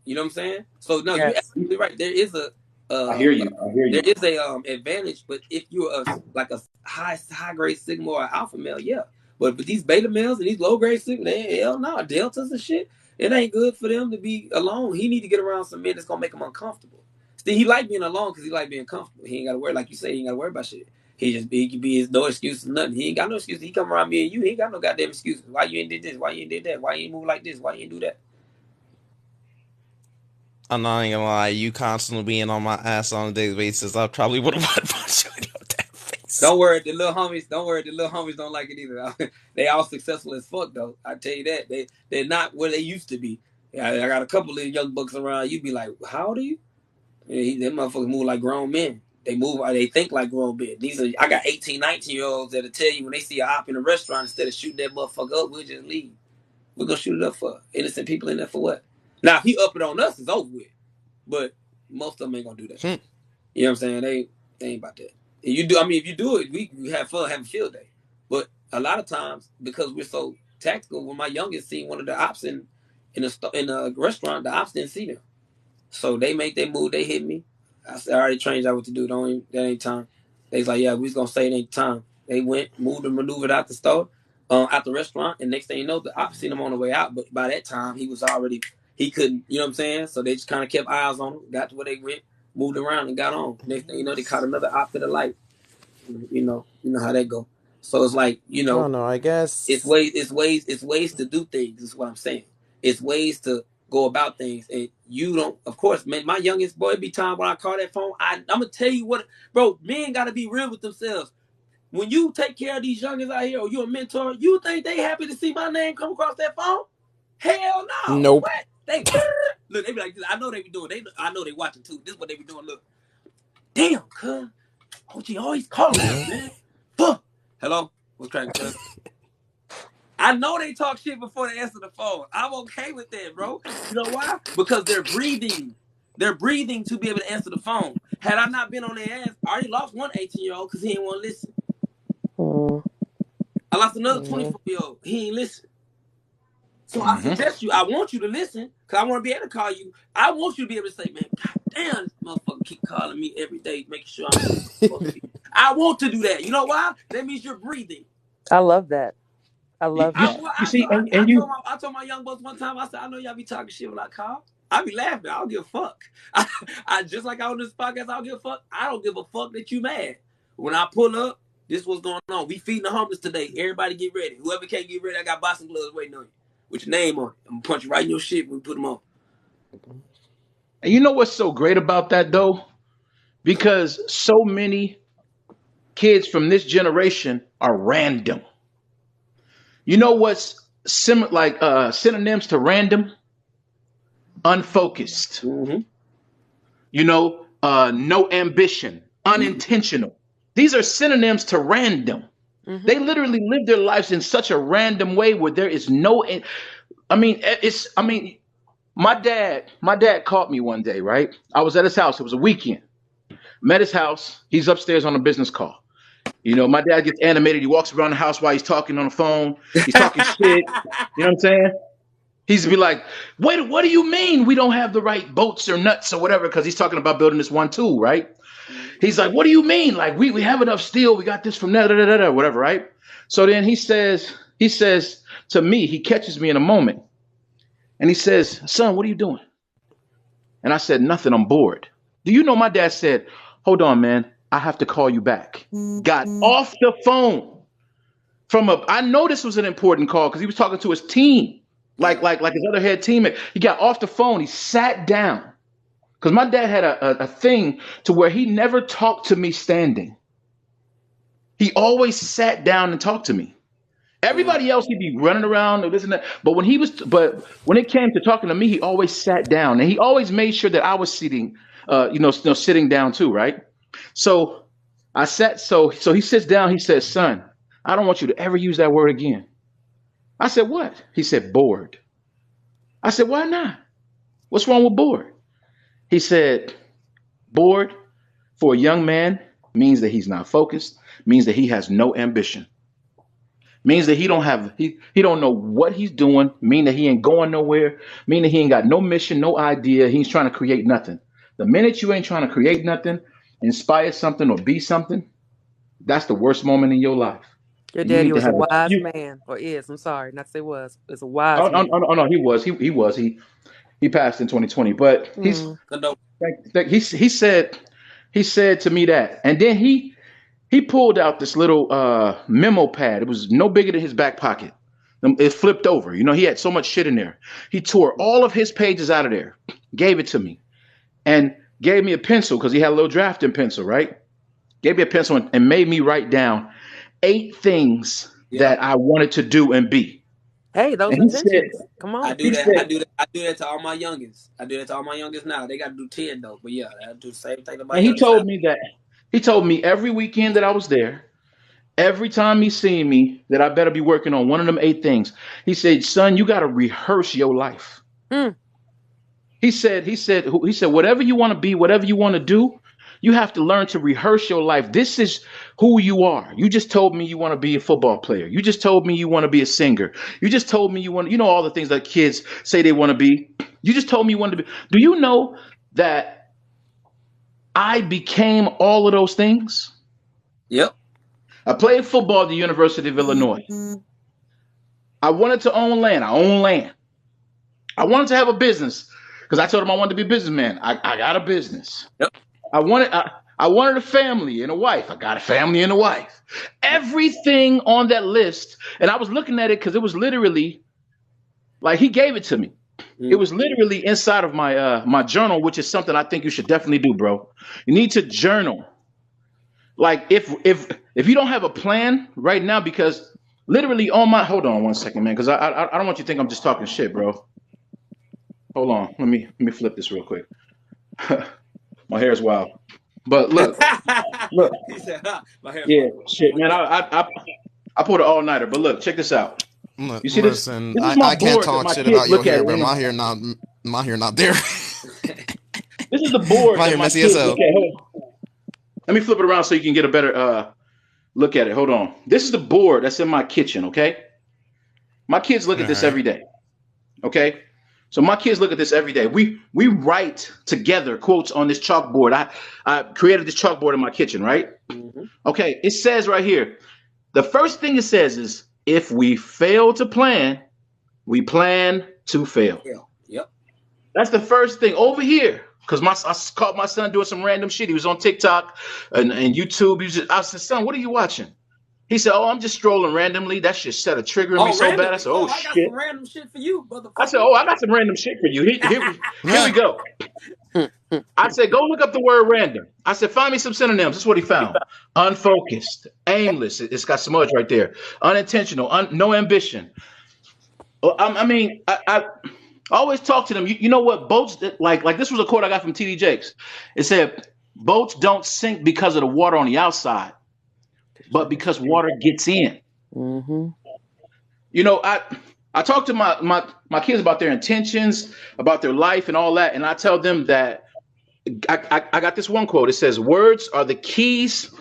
You know what I'm saying? So no, you're Yes. absolutely right. There is I uh, hear you. I hear there you. is a advantage, but if you're like a high grade sigma or alpha male, yeah. But these beta males and these low grade sigma, they hell no, deltas and shit. It ain't good for them to be alone. He need to get around some men that's gonna make him uncomfortable. See, he like being alone because he like being comfortable. He ain't gotta worry, like you say, he ain't gotta worry about shit. He can be his no excuses, nothing. He ain't got no excuses. He come around me and you, he ain't got no goddamn excuses. Why you ain't did this? Why you ain't did that? Why you ain't move like this? Why you ain't do that? I'm not even gonna lie, you constantly being on my ass on a daily basis, I probably would have wanted my shit with that face. Don't worry, the little homies. Don't worry, the little homies don't like it either. They all successful as fuck though. I tell you that they're not where they used to be. Yeah, I got a couple of young bucks around. You be like, how old are you? Yeah, them motherfuckers move like grown men. They move. They think like grown men. I got 18, 19-year-olds that'll tell you when they see a op in a restaurant, instead of shooting that motherfucker up, we'll just leave. We're gonna shoot it up for innocent people in there for what? Now if he up it on us, it's over with. But most of them ain't gonna do that. You know what I'm saying? They ain't about that. And you do. I mean, if you do it, we have fun, have a field day. But a lot of times, because we're so tactical, when my youngest seen one of the ops in a restaurant, the ops didn't see them, so they make their move. They hit me. I said, I already trained y'all what to do. Don't even, that ain't time. They was like, yeah, we was gonna say it ain't time. They went, moved and maneuvered out the store, out the restaurant, and next thing you know, the ops seen him on the way out. But by that time, he was already, he couldn't. You know what I'm saying? So they just kind of kept eyes on him. Got to where they went, moved around, and got on. Next thing you know, they caught another op to the light. You know how that go. So it's like, I don't know, I it's guess. ways to do things. Is what I'm saying. It's ways to go about things, and you don't. Of course, man. My youngest boy be time when I call that phone. I'm gonna tell you what, bro. Men gotta be real with themselves. When you take care of these youngins out here, or you're a mentor, you think they happy to see my name come across that phone? Hell no. Nope. What? They look. They be like, I know they be doing. I know they watching too. This is what they be doing. Look, damn, cuz. OG always calling us, man. Fuck. Hello, what's cracking, cuz? I know they talk shit before they answer the phone. I'm okay with that, bro. You know why? Because they're breathing. They're breathing to be able to answer the phone. Had I not been on their ass, I already lost one 18-year-old because he didn't want to listen. I lost another 24-year-old. He ain't listen. So I suggest I want you to listen because I want to be able to call you. I want you to be able to say, man, God damn, this motherfucker keep calling me every day, making sure I'm doing what I'm supposed to be. I want to do that. You know why? That means you're breathing. I love that. I love You, that. you see, and you. I told my young bucks one time. I said, I know y'all be talking shit when I call. I be laughing. I don't give a fuck. I just like on this podcast. I don't give a fuck. I don't give a fuck that you mad. When I pull up, this what's going on. We feeding the homeless today. Everybody get ready. Whoever can't get ready, I got boxing gloves waiting on you with your name on it. I'm gonna punch you right in your shit when we put them on. And you know what's so great about that though? Because so many kids from this generation are random. You know what's synonyms to random? Unfocused. Mm-hmm. No ambition, unintentional. These are synonyms to random. Mm-hmm. They literally live their lives in such a random way where there is no. My dad caught me one day. Right, I was at his house. It was a weekend. Met his house. He's upstairs on a business call. You know, my dad gets animated. He walks around the house while he's talking on the phone. He's talking shit. You know what I'm saying? He's be like, wait, what do you mean we don't have the right bolts or nuts or whatever? Because he's talking about building this one tool, right? He's like, what do you mean? Like, we have enough steel. We got this from da whatever, right? So then he says to me, he catches me in a moment. And he says, son, what are you doing? And I said, nothing, I'm bored. Do you know my dad said, hold on, man, I have to call you back. Got off the phone I know this was an important call because he was talking to his team, like his other head teammate. He got off the phone, he sat down. Because my dad had a thing to where he never talked to me standing. He always sat down and talked to me. Everybody else, he'd be running around or this and that. But when it came to talking to me, he always sat down, and he always made sure that I was sitting, sitting down too, right? So I sat. So he sits down. He says, "Son, I don't want you to ever use that word again." I said, "What?" He said, "Bored." I said, "Why not? What's wrong with bored?" He said, "Bored for a young man means that he's not focused, means that he has no ambition." Means that he don't know what he's doing, mean that he ain't going nowhere, mean that he ain't got no mission, no idea. He's trying to create nothing. The minute you ain't trying to create nothing, inspire something or be something, that's the worst moment in your life. Your You daddy need to was a have wise man, or is. I'm sorry, not to say was. Is a wise man. no, he was. He passed in 2020. But he said to me that. And then he pulled out this little memo pad. It was no bigger than his back pocket. It flipped over. You know, he had so much shit in there. He tore all of his pages out of there, gave it to me, and gave me a pencil because he had a little drafting pencil, right? Gave me a pencil and made me write down 8 things that I wanted to do and be. Hey, those And he said, intentions. Come on. I do that. I do that to all my youngest. I do that to all my youngest now. They got to do 10 though. But yeah, I do the same thing to my and he youngest now. told me that. He told me every weekend that I was there, every time he seen me, that I better be working on one of them 8 things. He said, son, you got to rehearse your life. He said, whatever you want to be, whatever you want to do, you have to learn to rehearse your life. This is who you are. You just told me you want to be a football player. You just told me you want to be a singer. You just told me all the things that kids say they want to be. You just told me you wanted to be. Do you know that I became all of those things? Yep. I played football at the University of Illinois. I wanted to own land. I own land. I wanted to have a business because I told him I wanted to be a businessman. I got a business. Yep. I wanted a family and a wife. I got a family and a wife. Everything on that list. And I was looking at it because it was literally like he gave it to me. It was literally inside of my journal, which is something I think you should definitely do, bro. You need to journal. Like if you don't have a plan right now, because literally hold on one second, man, because I don't want you to think I'm just talking shit, bro. Hold on, let me flip this real quick. My hair's wild, but look. He said, my hair's wild. Shit, man. I pulled an all nighter, but look, check this out. You see listen, this I can't talk shit about your hair, but my hair not there. This is the board. My hair messy as hell. Let me flip it around so you can get a better look at it. Hold on. This is the board that's in my kitchen, okay? My kids look at this every day, okay? So my kids look at this every day. We write together quotes on this chalkboard. I created this chalkboard in my kitchen, right? Okay, it says right here, the first thing it says is, if we fail to plan, we plan to fail. Yep. That's the first thing over here. Because I caught my son doing some random shit. He was on TikTok and YouTube. I said, son, what are you watching? He said, oh, I'm just strolling randomly. That shit set a trigger in me so bad. I said, I got some random shit for you, motherfucker. I said, I got some random shit for you. Here we go. I said, go look up the word random. I said, find me some synonyms. That's what he found. Unfocused, aimless. It's got some words right there. Unintentional, no ambition. I always talk to them. You know what? Boats, like this was a quote I got from TD Jakes. It said, boats don't sink because of the water on the outside, but because water gets in. You know, I talk to my kids about their intentions, about their life and all that. And I tell them that I got this one quote. It says, words are the keys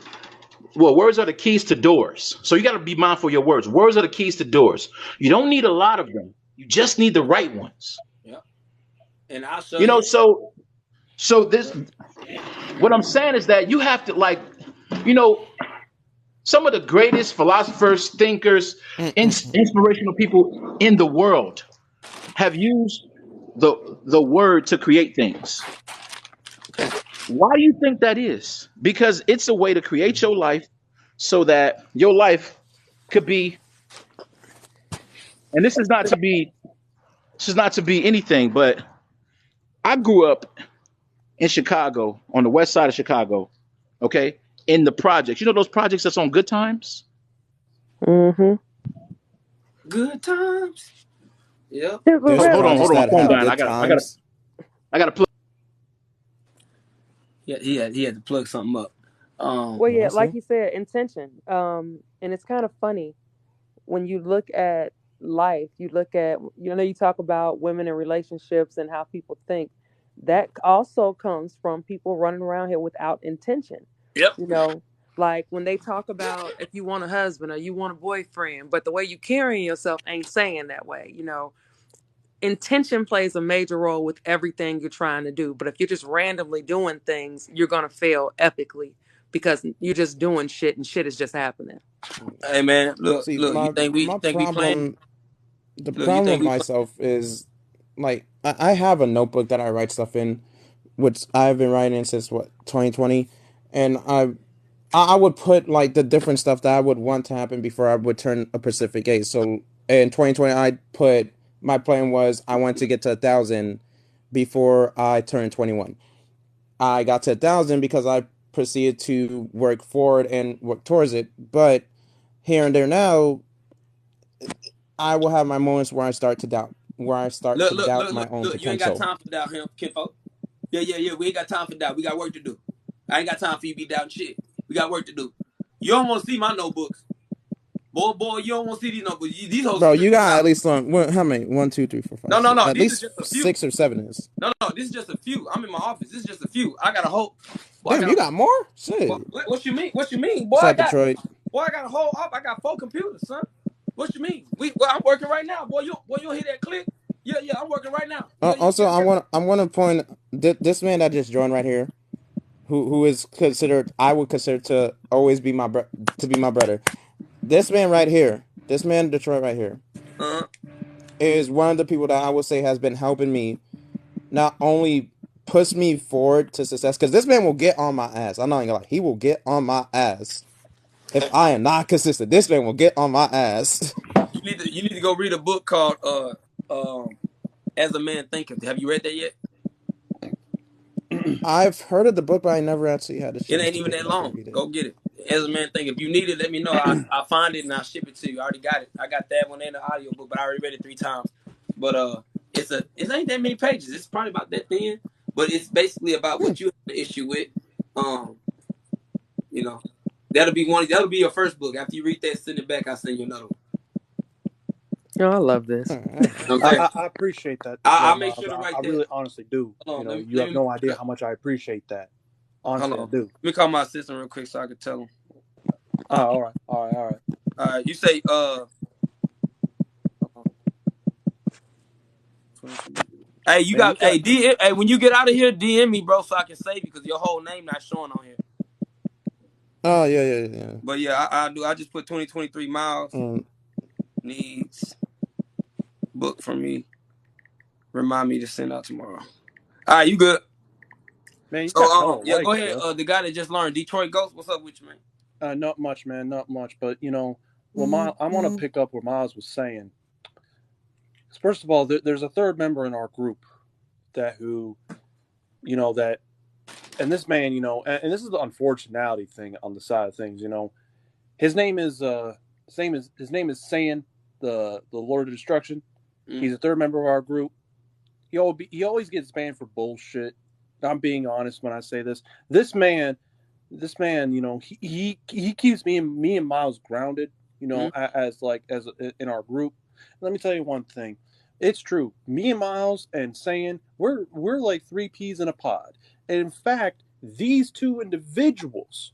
Well, words are the keys to doors. So you got to be mindful of your words. Words are the keys to doors. You don't need a lot of them. You just need the right ones. Yeah. And I'll show You know, you. so this what I'm saying is that you have to like, you know, some of the greatest philosophers, thinkers, inspirational people in the world have used the word to create things. Why do you think that is? Because it's a way to create your life so that your life could be, and this is not to be anything, but I grew up in Chicago, on the west side of Chicago, okay? In the projects. You know those projects that's on Good Times? Mm-hmm. Good times. Yep. There's Hold projects on, my that phone have dying. good times. I gotta plug. Yeah, he had to plug something up. Well, yeah, like Honestly, you said, intention. And it's kind of funny when you look at life. You look at, you talk about women in relationships and how people think. That also comes from people running around here without intention. Yep. You know, like when they talk about if you want a husband or you want a boyfriend, but the way you carrying yourself ain't saying that way. Intention plays a major role with everything you're trying to do. But if you're just randomly doing things, you're going to fail epically because you're just doing shit and shit is just happening. Hey man, see, look. You my think we playing? problem, the Look, you problem think with we playing? myself is like I have a notebook that I write stuff in, which I've been writing since 2020, and I would put like the different stuff that I would want to happen before I would turn a Pacific age. So in 2020, I put my plan was I wanted to get to 1,000 before I turned 21. I got to 1,000 because I proceeded to work forward and work towards it. But here and there now, I will have my moments where I start to doubt, my own Look. You ain't got potential. time for doubt, him, kinfolk. Yeah. We ain't got time for doubt. We got work to do. I ain't got time for you to be doubting shit. We got work to do. You don't want to see my notebooks, boy. You don't want to see these notebooks. These hoes Bro, you scribbled got at out. least how many? One, two, three, four, five, six. No. At These are least just a few. 6 or 7 is. No. This is just a few. I'm in my office. This is just a few. I got a whole. Boy, I Damn, got you a. got more? Boy, Shit. what you mean? What you mean, boy? What's up, Detroit? I got a whole up. I got 4 computers, son. What you mean? I'm working right now, boy. You hear that click? Yeah. I'm working right now. Also, I want to point this man that just joined right here, who is considered I would consider to always be to be my brother. This man right here, this man Detroit right here, Uh-huh. is one of the people that I would say has been helping me not only push me forward to success, because this man will get on my ass. I'm not gonna lie, he will get on my ass if I am not consistent. This man will get on my ass. You need to go read a book called As a Man Thinketh. Have you read that yet? I've heard of the book, but I never actually had a It chance ain't to even pick that it up and long. read it. Go get it. As a Man Thinketh. If you need it, let me know. I'll find it and I'll ship it to you. I already got it. I got that one and the audio book, but I already read it 3 times. But it ain't that many pages. It's probably about that thin. But it's basically about what you have the issue with. Um, you know. That'll be your first book. After you read that, send it back, I'll send you another one. Oh, I love this. All right. You know what I'm saying? I appreciate I'll that, make Miles. sure to I write that. really honestly do. Hold on, You have no idea how much I appreciate that. hold Honestly, I on. do. Let me call my assistant real quick so I can tell him. All right. All right, you say hey, you Man, got hey DM, hey when you get out of here, DM me, bro, so I can save you because your whole name not showing on here. Oh yeah. But yeah, I do. I just put 2023 miles Um, needs book from me. Remind me to send out tomorrow. All right, you good? man, you So got hella yeah, go likes, ahead. bro. The guy that just learned Detroit Ghost. What's up with you, man? Not much, man. Not much. But I want to pick up where Miles was saying. First of all, there's a third member in our group that, and this man, and this is the unfortunality thing on the side of things. His name is Saiyan, the Lord of Destruction. He's a third member of our group. He always gets banned for bullshit. I'm being honest when I say this. This man, he keeps me and Miles grounded. As in our group. Let me tell you one thing. It's true. Me and Miles and Saiyan, we're like 3 peas in a pod. And in fact, these two individuals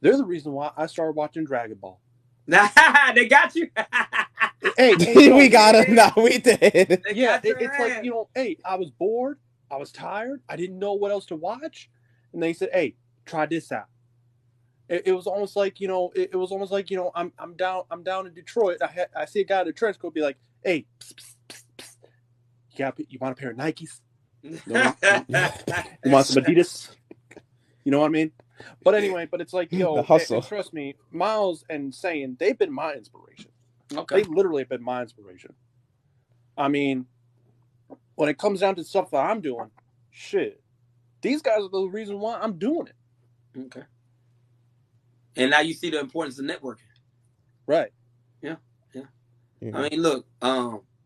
They're the reason why I started watching Dragon Ball. They got you. Hey, yo, We got him. No, we did. They yeah, got your it's like, ass. hey, I was bored, I was tired, I didn't know what else to watch, and they said, hey, try this out. It was almost like, it was almost like, I'm down in Detroit. I see a guy in a trench coat be like, hey, psst, psst, psst, psst. You want a pair of Nikes? You want some Adidas? You know what I mean? But anyway, it's like, The hustle. and trust me, Miles and Sane, they've been my inspiration. Okay. They literally have been my inspiration. I mean, when it comes down to stuff that I'm doing, shit, these guys are the reason why I'm doing it. Okay. And now you see the importance of networking. Right. Yeah. I mean, look,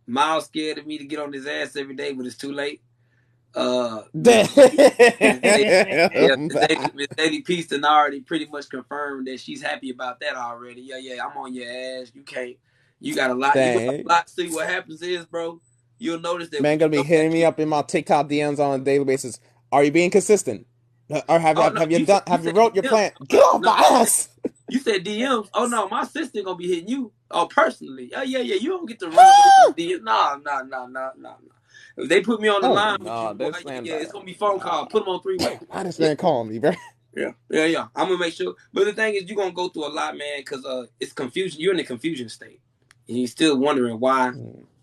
Miles scared of me to get on his ass every day, but it's too late. Miss Lady Peaston already pretty much confirmed that she's happy about that already. Yeah, I'm on your ass. You got a lot. You got a lot. See, what happens is, bro, you'll notice that man gonna be hitting me up in my TikTok DMs on a daily basis. Are you being consistent? Or have you wrote your plan? Get off my ass. You said DMs. Oh no, my sister gonna be hitting you. Oh, personally. Oh yeah. You don't get to run away from DMs. Nah. If they put me on the line with you, boy, it's gonna be phone call. Put them on 3-way. Why this man calling me, bro? Yeah. I'm gonna make sure. But the thing is, you're gonna go through a lot, man, because it's confusion. You're in a confusion state, and you're still wondering why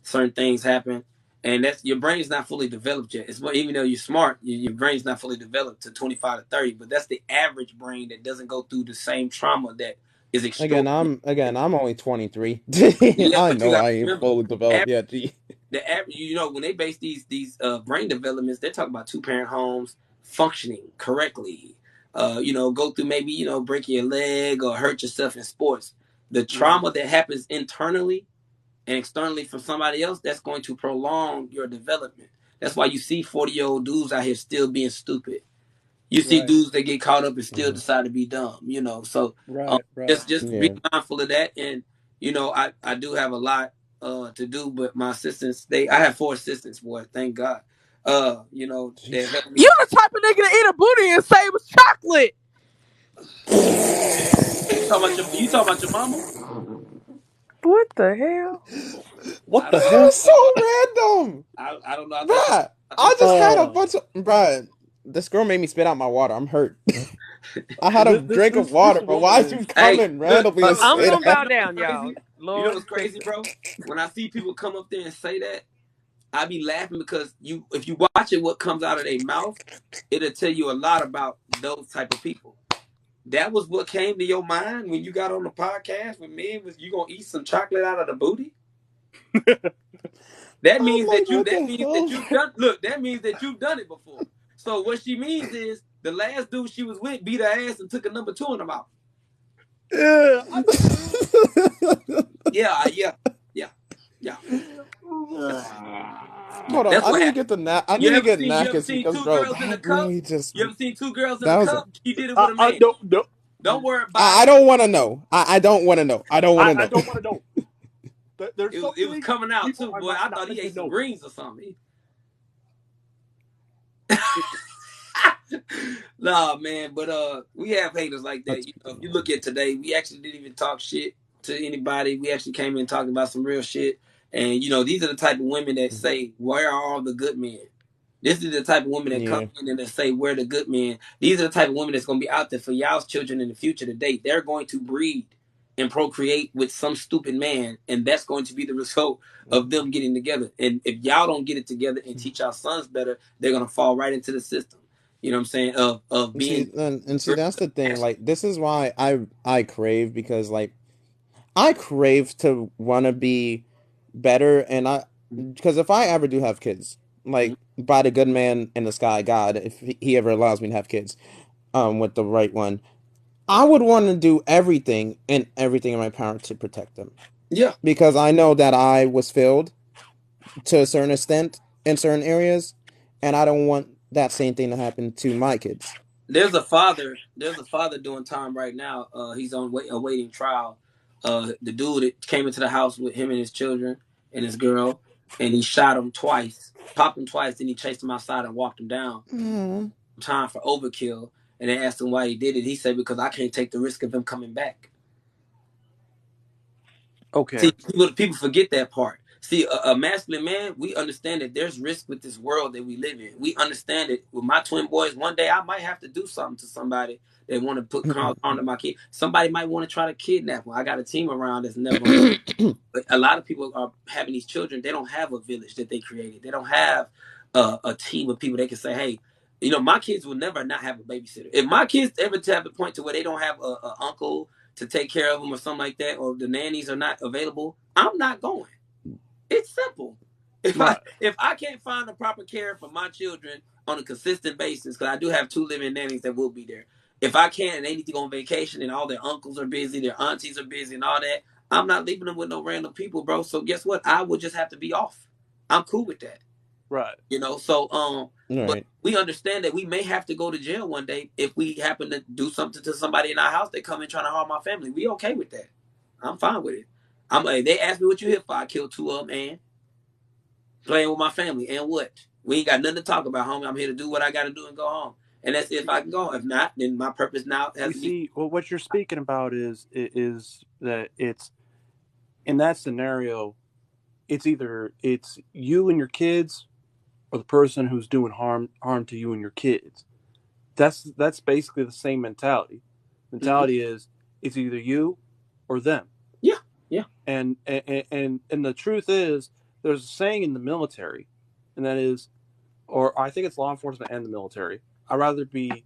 certain things happen. And that's your brain's not fully developed yet. It's even though you're smart, your brain's not fully developed to 25 to 30. But that's the average brain that doesn't go through the same trauma that is extraordinary. I'm only 23. Yeah, I but you know got I to ain't remember, fully developed yet. the average, when they base these brain developments, they're talking about 2-parent homes functioning correctly. Go through maybe breaking your leg or hurt yourself in sports. The trauma that happens internally and externally from somebody else, that's going to prolong your development. That's why you see 40-year-old dudes out here still being stupid. You see dudes that get caught up and still decide to be dumb. So right. just be mindful of that. And I do have a lot to do, but my assistants, I have 4 assistants, boy, thank God. They help me. You the type of nigga to eat a booty and say it was chocolate. You talking about your mama? What the hell? What the That hell? was so random. I don't know. Bruh, I just had a bunch of this girl made me spit out my water. I'm hurt. I had a drink of water, but why you coming randomly and I'm say gonna bow that? down, y'all. You know what's crazy, bro? When I see people come up there and say that, I be laughing because if you watch it, what comes out of their mouth, it'll tell you a lot about those type of people. That was what came to your mind when you got on the podcast with me. Was you gonna eat some chocolate out of the booty? That means that you've done. Look, that means that you've done it before. So what she means is the last dude she was with beat her ass and took a number 2 in her mouth. Yeah. Hold on, I need to get the nap. I need to get napkins because bro, that really just. You ever seen 2 girls in a cup? She did it with a man. Don't worry about it. I don't want to know. I don't want to know. I don't want to know. I don't want to know. It was coming out too, boy. I thought he ate some greens or something. Nah, man, but we have haters like that. If you look at today, we actually didn't even talk shit to anybody. We actually came in talking about some real shit. And these are the type of women that say, "Where are all the good men?" This is the type of women that come in and they say, "Where the good men?" These are the type of women that's gonna be out there for y'all's children in the future today. They're going to breed and procreate with some stupid man, and that's going to be the result of them getting together. And if y'all don't get it together and teach our sons better, they're gonna fall right into the system. You know what I'm saying? Of being see that's the thing. Like this is why I crave, because like I crave to want to be better, and because if I ever do have kids, like by the good man in the sky, God, if he ever allows me to have kids, with the right one, I would want to do everything in my power to protect them. Yeah, because I know that I was failed to a certain extent in certain areas, and I don't want that same thing to happen to my kids. There's a father doing time right now. He's on awaiting trial. The dude that came into the house with him and his children and his girl, and he shot him twice, popped him twice, then he chased him outside and walked him down. Time for overkill. And they asked him why he did it. He said, because I can't take the risk of him coming back. Okay. See, people forget that part. See, a masculine man, we understand that there's risk with this world that we live in. We understand that with my twin boys, one day I might have to do something to somebody that want to put onto my kid. Somebody might want to try to kidnap them. I got a team around that's never going to. But a lot of people are having these children. They don't have a village that they created. They don't have a team of people they can say, hey, you know, my kids will never not have a babysitter. If my kids ever to have the point to where they don't have a uncle to take care of them or something like that, or the nannies are not available, I'm not going. It's simple. If I can't find the proper care for my children on a consistent basis, because I do have 2 living nannies that will be there. If I can't and they need to go on vacation and all their uncles are busy, their aunties are busy and all that, I'm not leaving them with no random people, bro. So guess what? I would just have to be off. I'm cool with that. Right. You know, so but Right. we understand that we may have to go to jail one day if we happen to do something to somebody in our house that come in trying to harm my family. We okay with that. I'm fine with it. I'm like, they asked me what you here for. I killed 2 of them and playing with my family. And what? We ain't got nothing to talk about, homie. I'm here to do what I got to do and go home. And that's if I can go. If not, then my purpose now has to be. See, well, what you're speaking about is that it's in that scenario, it's either it's you and your kids or the person who's doing harm to you and your kids. That's basically the same mentality. Mentality is it's either you or them. Yeah, yeah. And the truth is, there's a saying in the military, and that is, or I think it's law enforcement and the military, I'd rather be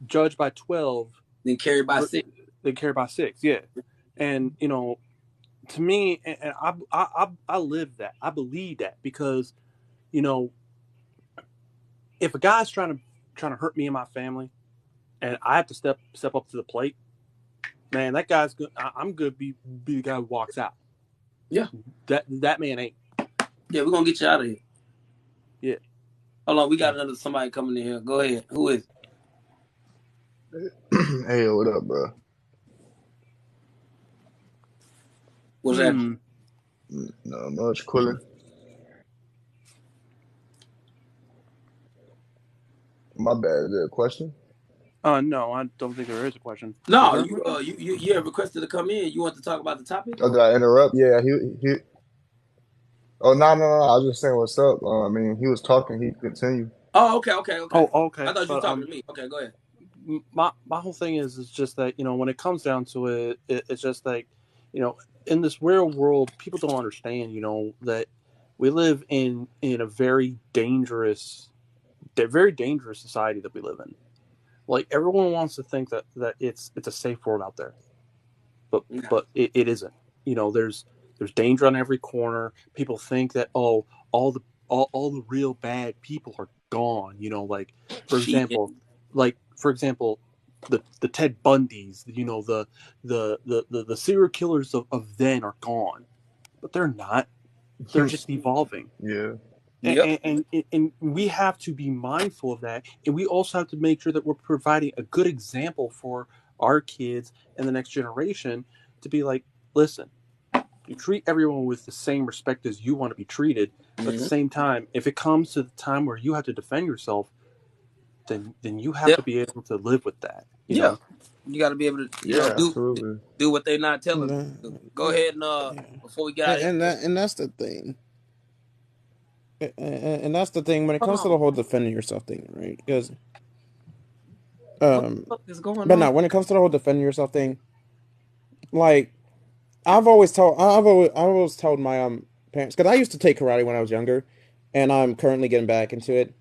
judged by 12 Then carried by 6. than carried by 6. Yeah. And you know, to me, and I live that. I believe that because, you know, if a guy's trying to hurt me and my family, and I have to step up to the plate, man, that guy's good. I'm good. Be the guy who walks out. Yeah. That man ain't. Yeah, we're gonna get you out of here. Yeah. Hold on, we got somebody coming in here. Go ahead. Who is it? Hey, what up, bro? What's that? Not much. Coolin'. My bad. Is there a question? No, I don't think there is a question. No, you have requested to come in. You want to talk about the topic? Oh, did I interrupt? Yeah, he. Oh, no. I was just saying what's up. I mean, he was talking. He continued. Oh, okay. Oh, okay. I thought you were talking to me. Okay, go ahead. My whole thing is just that, you know, when it comes down to it, it's just like, you know, in this real world, people don't understand, you know, that we live in a very dangerous society that we live in. Like, everyone wants to think that it's a safe world out there, but it isn't. You know, there's danger on every corner. People think that all the real bad people are gone. You know, like for example, the Ted Bundys. You know, the serial killers of then are gone, but they're not. They're just evolving. Yeah. And we have to be mindful of that, and we also have to make sure that we're providing a good example for our kids and the next generation to be like, listen, you treat everyone with the same respect as you want to be treated, but at the same time, if it comes to the time where you have to defend yourself, then you have to be able to live with that. You know? You got to be able to do what they're not telling you. Go ahead and before we get out and that's the thing. And that's the thing when it comes to the whole defending yourself thing, right? Because what the fuck is going on? But no, when it comes to the whole defending yourself thing, like I've always told my parents, because I used to take karate when I was younger, and I'm currently getting back into it.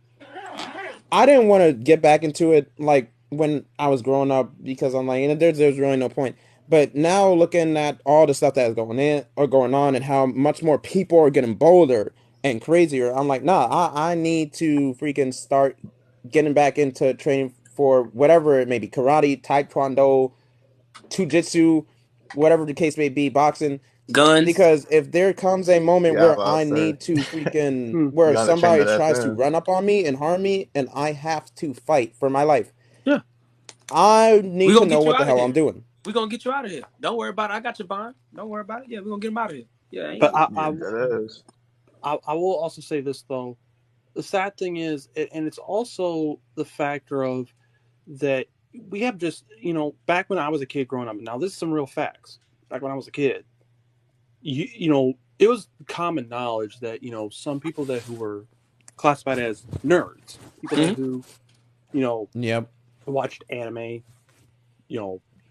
I didn't want to get back into it like when I was growing up because I'm like, there's really no point. But now looking at all the stuff that is going on and how much more people are getting bolder and crazier, I'm like, nah, I need to freaking start getting back into training for whatever it may be, karate, taekwondo, jujitsu, whatever the case may be, boxing. Guns. Because if there comes a moment where I need to freaking, where somebody tries to run up on me and harm me and I have to fight for my life. Yeah. I need to know what the hell I'm doing. We're going to get you out of here. Don't worry about it. I got your bond. Don't worry about it. Yeah, we're going to get him out of here. Yeah. But I will also say this, though. The sad thing is, and it's also the factor of that we have just, back when I was a kid growing up. Now this is some real facts. Back when I was a kid, it was common knowledge that some people who were classified as nerds, people Mhm. who Yep. watched anime,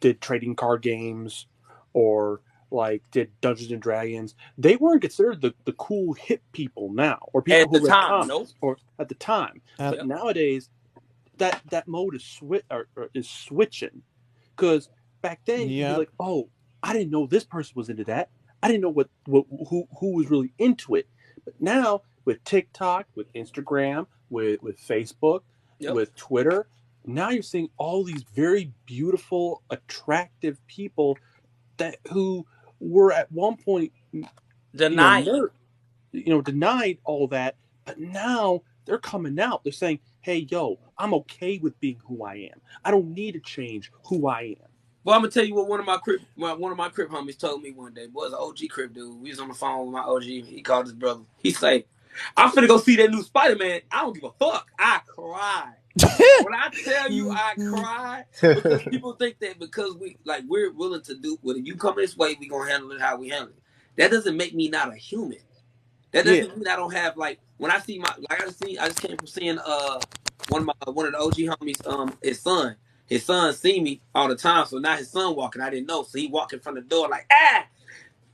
did trading card games, or like did Dungeons and Dragons. They weren't considered the cool hip people now, or people At the who read time, nope. comics, or at the time. But Yep. nowadays, that mode is switching, because back then you'd be Yep. like, oh, I didn't know this person was into that. I didn't know who was really into it. But now with TikTok, with Instagram, with Facebook, Yep. with Twitter, now you're seeing all these very beautiful, attractive people who were at one point Denied. denied all that, but now they're coming out. They're saying, "Hey, yo, I'm okay with being who I am. I don't need to change who I am." Well, I'm gonna tell you what one of my crip homies told me one day. Boy, it's an OG crip dude. We was on the phone with my OG. He called his brother. He say, "I'm finna go see that new Spider-Man. I don't give a fuck." I cried. When I tell you I cried, because people think that because we're willing to do what, if you come this way, we gonna handle it how we handle it. That doesn't make me not a human. That doesn't mean I don't have, like, when I see I just came from seeing one of the OG homies, his son see me all the time, so now his son walking, I didn't know, so he walking from the door like,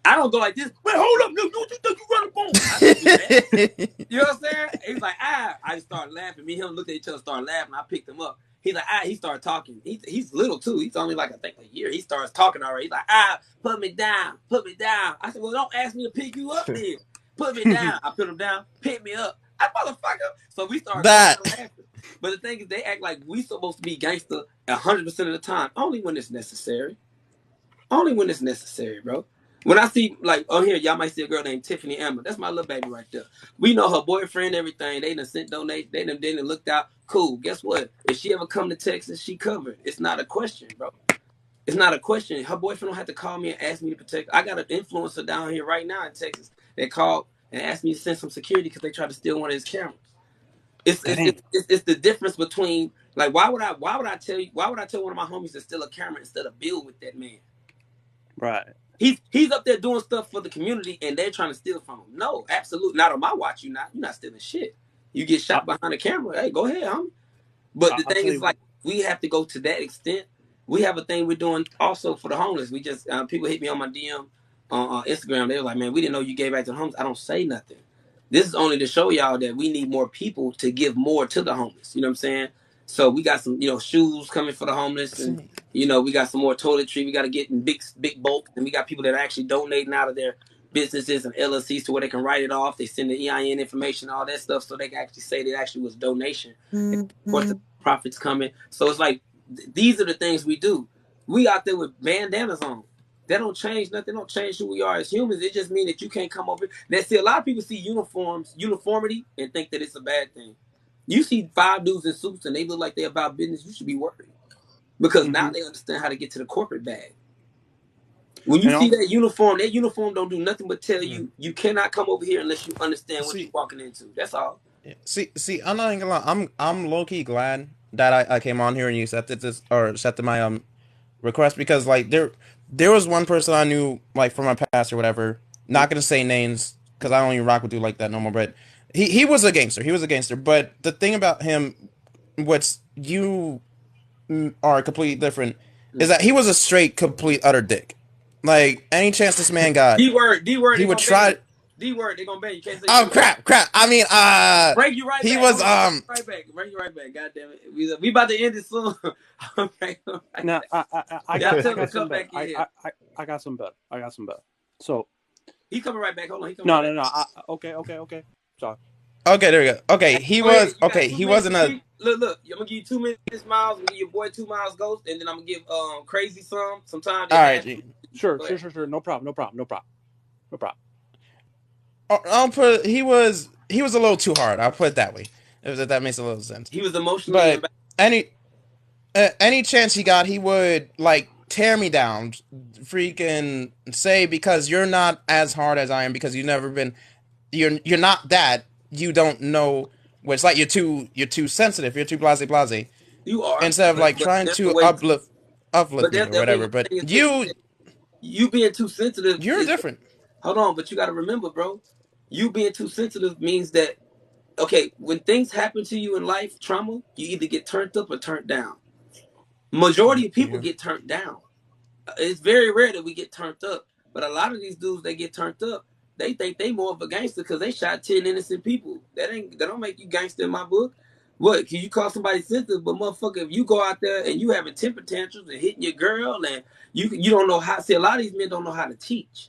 I don't go like this. Wait, hold up, no, you think you running phone? I don't do that. You know what I'm saying? He's like, I just started laughing. Me and him looked at each other, started laughing. I picked him up. He's like, he started talking. He's little too. He's only like, I think, a year. He starts talking already. He's like, put me down, put me down. I said, well, don't ask me to pick you up then. Put me down. I put him down, pick me up. That motherfucker. So we started talking and laughing. But the thing is, they act like we supposed to be gangster 100% of the time. Only when it's necessary. Only when it's necessary, bro. When I see, like, on here, y'all might see a girl named Tiffany Amber. That's my little baby right there. We know her boyfriend, everything. They done sent donate. They done looked out. Cool. Guess what? If she ever come to Texas, she covered. It's not a question, bro. It's not a question. Her boyfriend don't have to call me and ask me to protect. I got an influencer down here right now in Texas that called and asked me to send some security because they tried to steal one of his cameras. It's the difference between, like, why would I tell one of my homies to steal a camera instead of build with that man? Right. He's up there doing stuff for the community, and they're trying to steal from him. No, absolutely not on my watch. You're not stealing shit. You get shot behind the camera. Hey, go ahead, homie. But the thing is, like, we have to go to that extent. We have a thing we're doing also for the homeless. We just people hit me on my DM on Instagram. They were like, "Man, we didn't know you gave back to the homeless." I don't say nothing. This is only to show y'all that we need more people to give more to the homeless. You know what I'm saying? So we got some, shoes coming for the homeless, and we got some more toiletry. We got to get in big bulk, and we got people that are actually donating out of their businesses and LLCs to where they can write it off. They send the EIN information, all that stuff, so they can actually say that actually was donation. And of course, the profits coming. So it's like, these are the things we do. We out there with bandanas on. That don't change nothing. Don't change who we are as humans. It just means that you can't come over. Now, see, a lot of people see uniformity, and think that it's a bad thing. You see 5 dudes in suits and they look like they're about business, you should be worried. Because now they understand how to get to the corporate bag. When you see that uniform don't do nothing but tell you cannot come over here unless you understand what you're walking into. That's all. See, I'm not gonna lie. I'm low key glad that I came on here and you accepted my request, because like there was one person I knew, like, from my past or whatever. Not gonna say names because I don't even rock with dude like that no more. But he was a gangster. He was a gangster. But the thing about him, what's you are completely different, is that he was a straight, complete, utter dick. Like, any chance this man got, D word, he they would gonna ban try. you. D word, they gonna ban you. You can't say Oh D word. crap! I mean, Bring you right he back. was Right back. Bring you right back. God damn it. We about to end it soon. Okay. Right now I got some better. I got some better. So he's coming right back. Hold on. No. Okay. Sorry. okay. There we go. Okay, he was okay. He wasn't a. Look. I'm gonna give you 2 minutes, Miles. I'm gonna give your boy 2 Miles Ghost, and then I'm gonna give Crazy some time. All right. Sure. No problem. I'll put he was a little too hard. I'll put it that way. If that makes a little sense. He was emotionally. But any chance he got, he would like tear me down, freaking say, because you're not as hard as I am, because you've never been. You're not that. You don't know what it's like. You're too sensitive. You're too blase. You are, instead of like but trying that's the to way. uplift But me that, or I mean, whatever. my But thing is this: you being too sensitive you're is. different. Hold on, but you got to remember, bro. You being too sensitive means that okay, when things happen to you in life, trauma, you either get turned up or turned down. Majority of people Yeah. get turned down. It's very rare that we get turned up. But a lot of these dudes that get turned up, they think they more of a gangster because they shot 10 innocent people. That don't make you gangster in my book. What? Can you call somebody sensitive? But motherfucker, if you go out there and you having temper tantrums and hitting your girl and you don't know how. See, a lot of these men don't know how to teach.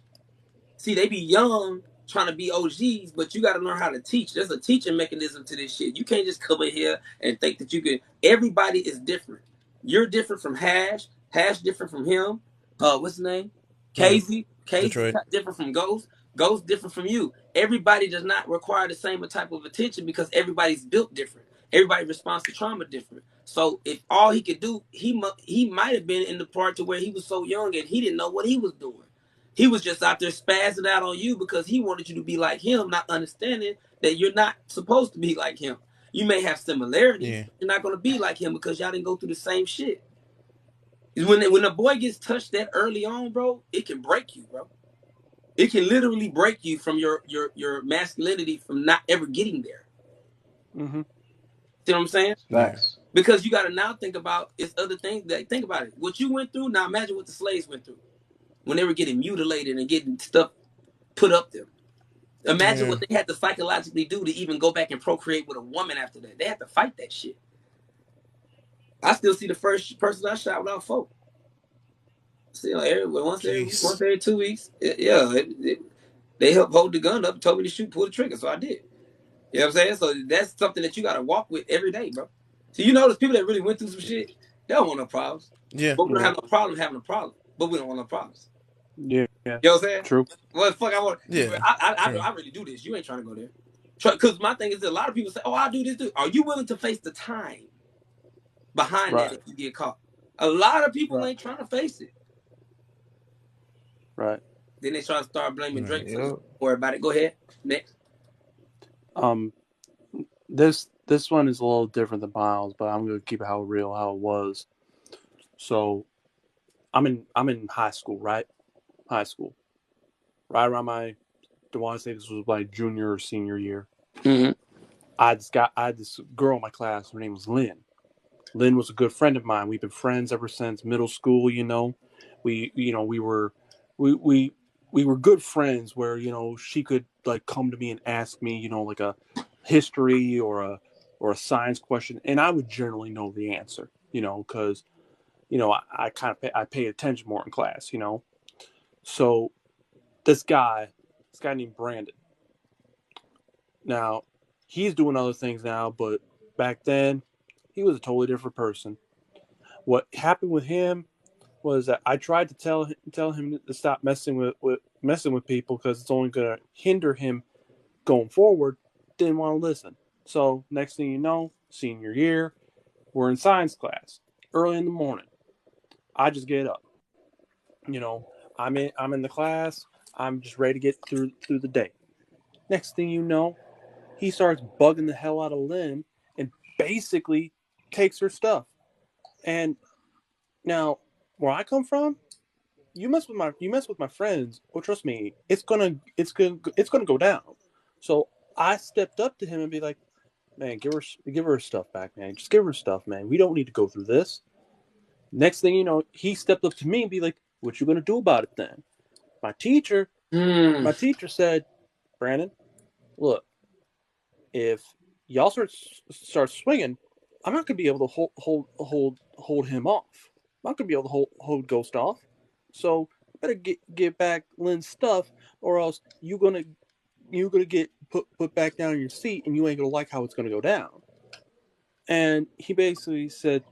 See, they be young trying to be OGs, but you got to learn how to teach. There's a teaching mechanism to this shit. You can't just come in here and think that you can. Everybody is different. You're different from Hash. Hash different from him. What's his name? Yeah. Casey. Casey Detroit. different from Ghost. Ghost different from you. Everybody does not require the same type of attention because everybody's built different. Everybody responds to trauma different. So if all he could do, he might have been in the part to where he was so young and he didn't know what he was doing. He was just out there spazzing out on you because he wanted you to be like him, not understanding that you're not supposed to be like him. You may have similarities, Yeah. but you're not going to be like him because y'all didn't go through the same shit. When a boy gets touched that early on, bro, it can break you, bro. It can literally break you from your masculinity from not ever getting there. Mm-hmm. See what I'm saying? Yeah. Facts. Because you got to now think about it's other things that think about it. What you went through, now imagine what the slaves went through when they were getting mutilated and getting stuff put up them. Imagine Yeah. what they had to psychologically do to even go back and procreate with a woman after that. They had to fight that shit. I still see the first person I shot without folk. See, like once Jeez. every 2 weeks, they helped hold the gun up, told me to shoot, pull the trigger, so I did. You know what I'm saying? So that's something that you got to walk with every day, bro. So you notice people that really went through some shit, they don't want no problems. Yeah. But we don't Yeah. have no problem having a problem. But we don't want no problems. Yeah. You know what I'm saying? True. Well, fuck, I want. Yeah. I really do this. You ain't trying to go there. Because my thing is that a lot of people say, "Oh, I do this, do." Are you willing to face the time behind that Right. if you get caught? A lot of people Right. ain't trying to face it. Right. Then they try to start blaming Drake. So just Yep. don't worry about it. Go ahead. Next. This one is a little different than Miles, but I'm gonna keep it how it was. So I'm in high school, right? High school. Right around I want to say this was my junior or senior year. Mm-hmm. I had this girl in my class. Her name was Lynn. Lynn was a good friend of mine. We've been friends ever since middle school. We were good friends. Where she could like come to me and ask me like a history or a science question, and I would generally know the answer. Because I kind of I pay attention more in class. So this guy named Brandon. Now, he's doing other things now, but back then, he was a totally different person. What happened with him was that I tried to tell him to stop messing with people because it's only going to hinder him going forward. Didn't want to listen. So next thing you know, senior year, we're in science class early in the morning. I just get up. I'm in the class. I'm just ready to get through the day. Next thing you know, he starts bugging the hell out of Lynn and basically takes her stuff. And now, where I come from, you mess with my friends. Well, trust me, it's gonna go down. So I stepped up to him and be like, man, give her stuff back, man. Just give her stuff, man. We don't need to go through this. Next thing you know, he stepped up to me and be like, what you gonna do about it then? My teacher said, Brandon, look, if y'all start swinging, I'm not gonna be able to hold him off. I'm not gonna be able to hold Ghost off. So I better get back Lynn's stuff, or else you're gonna get put back down in your seat, and you ain't gonna like how it's gonna go down. And he basically said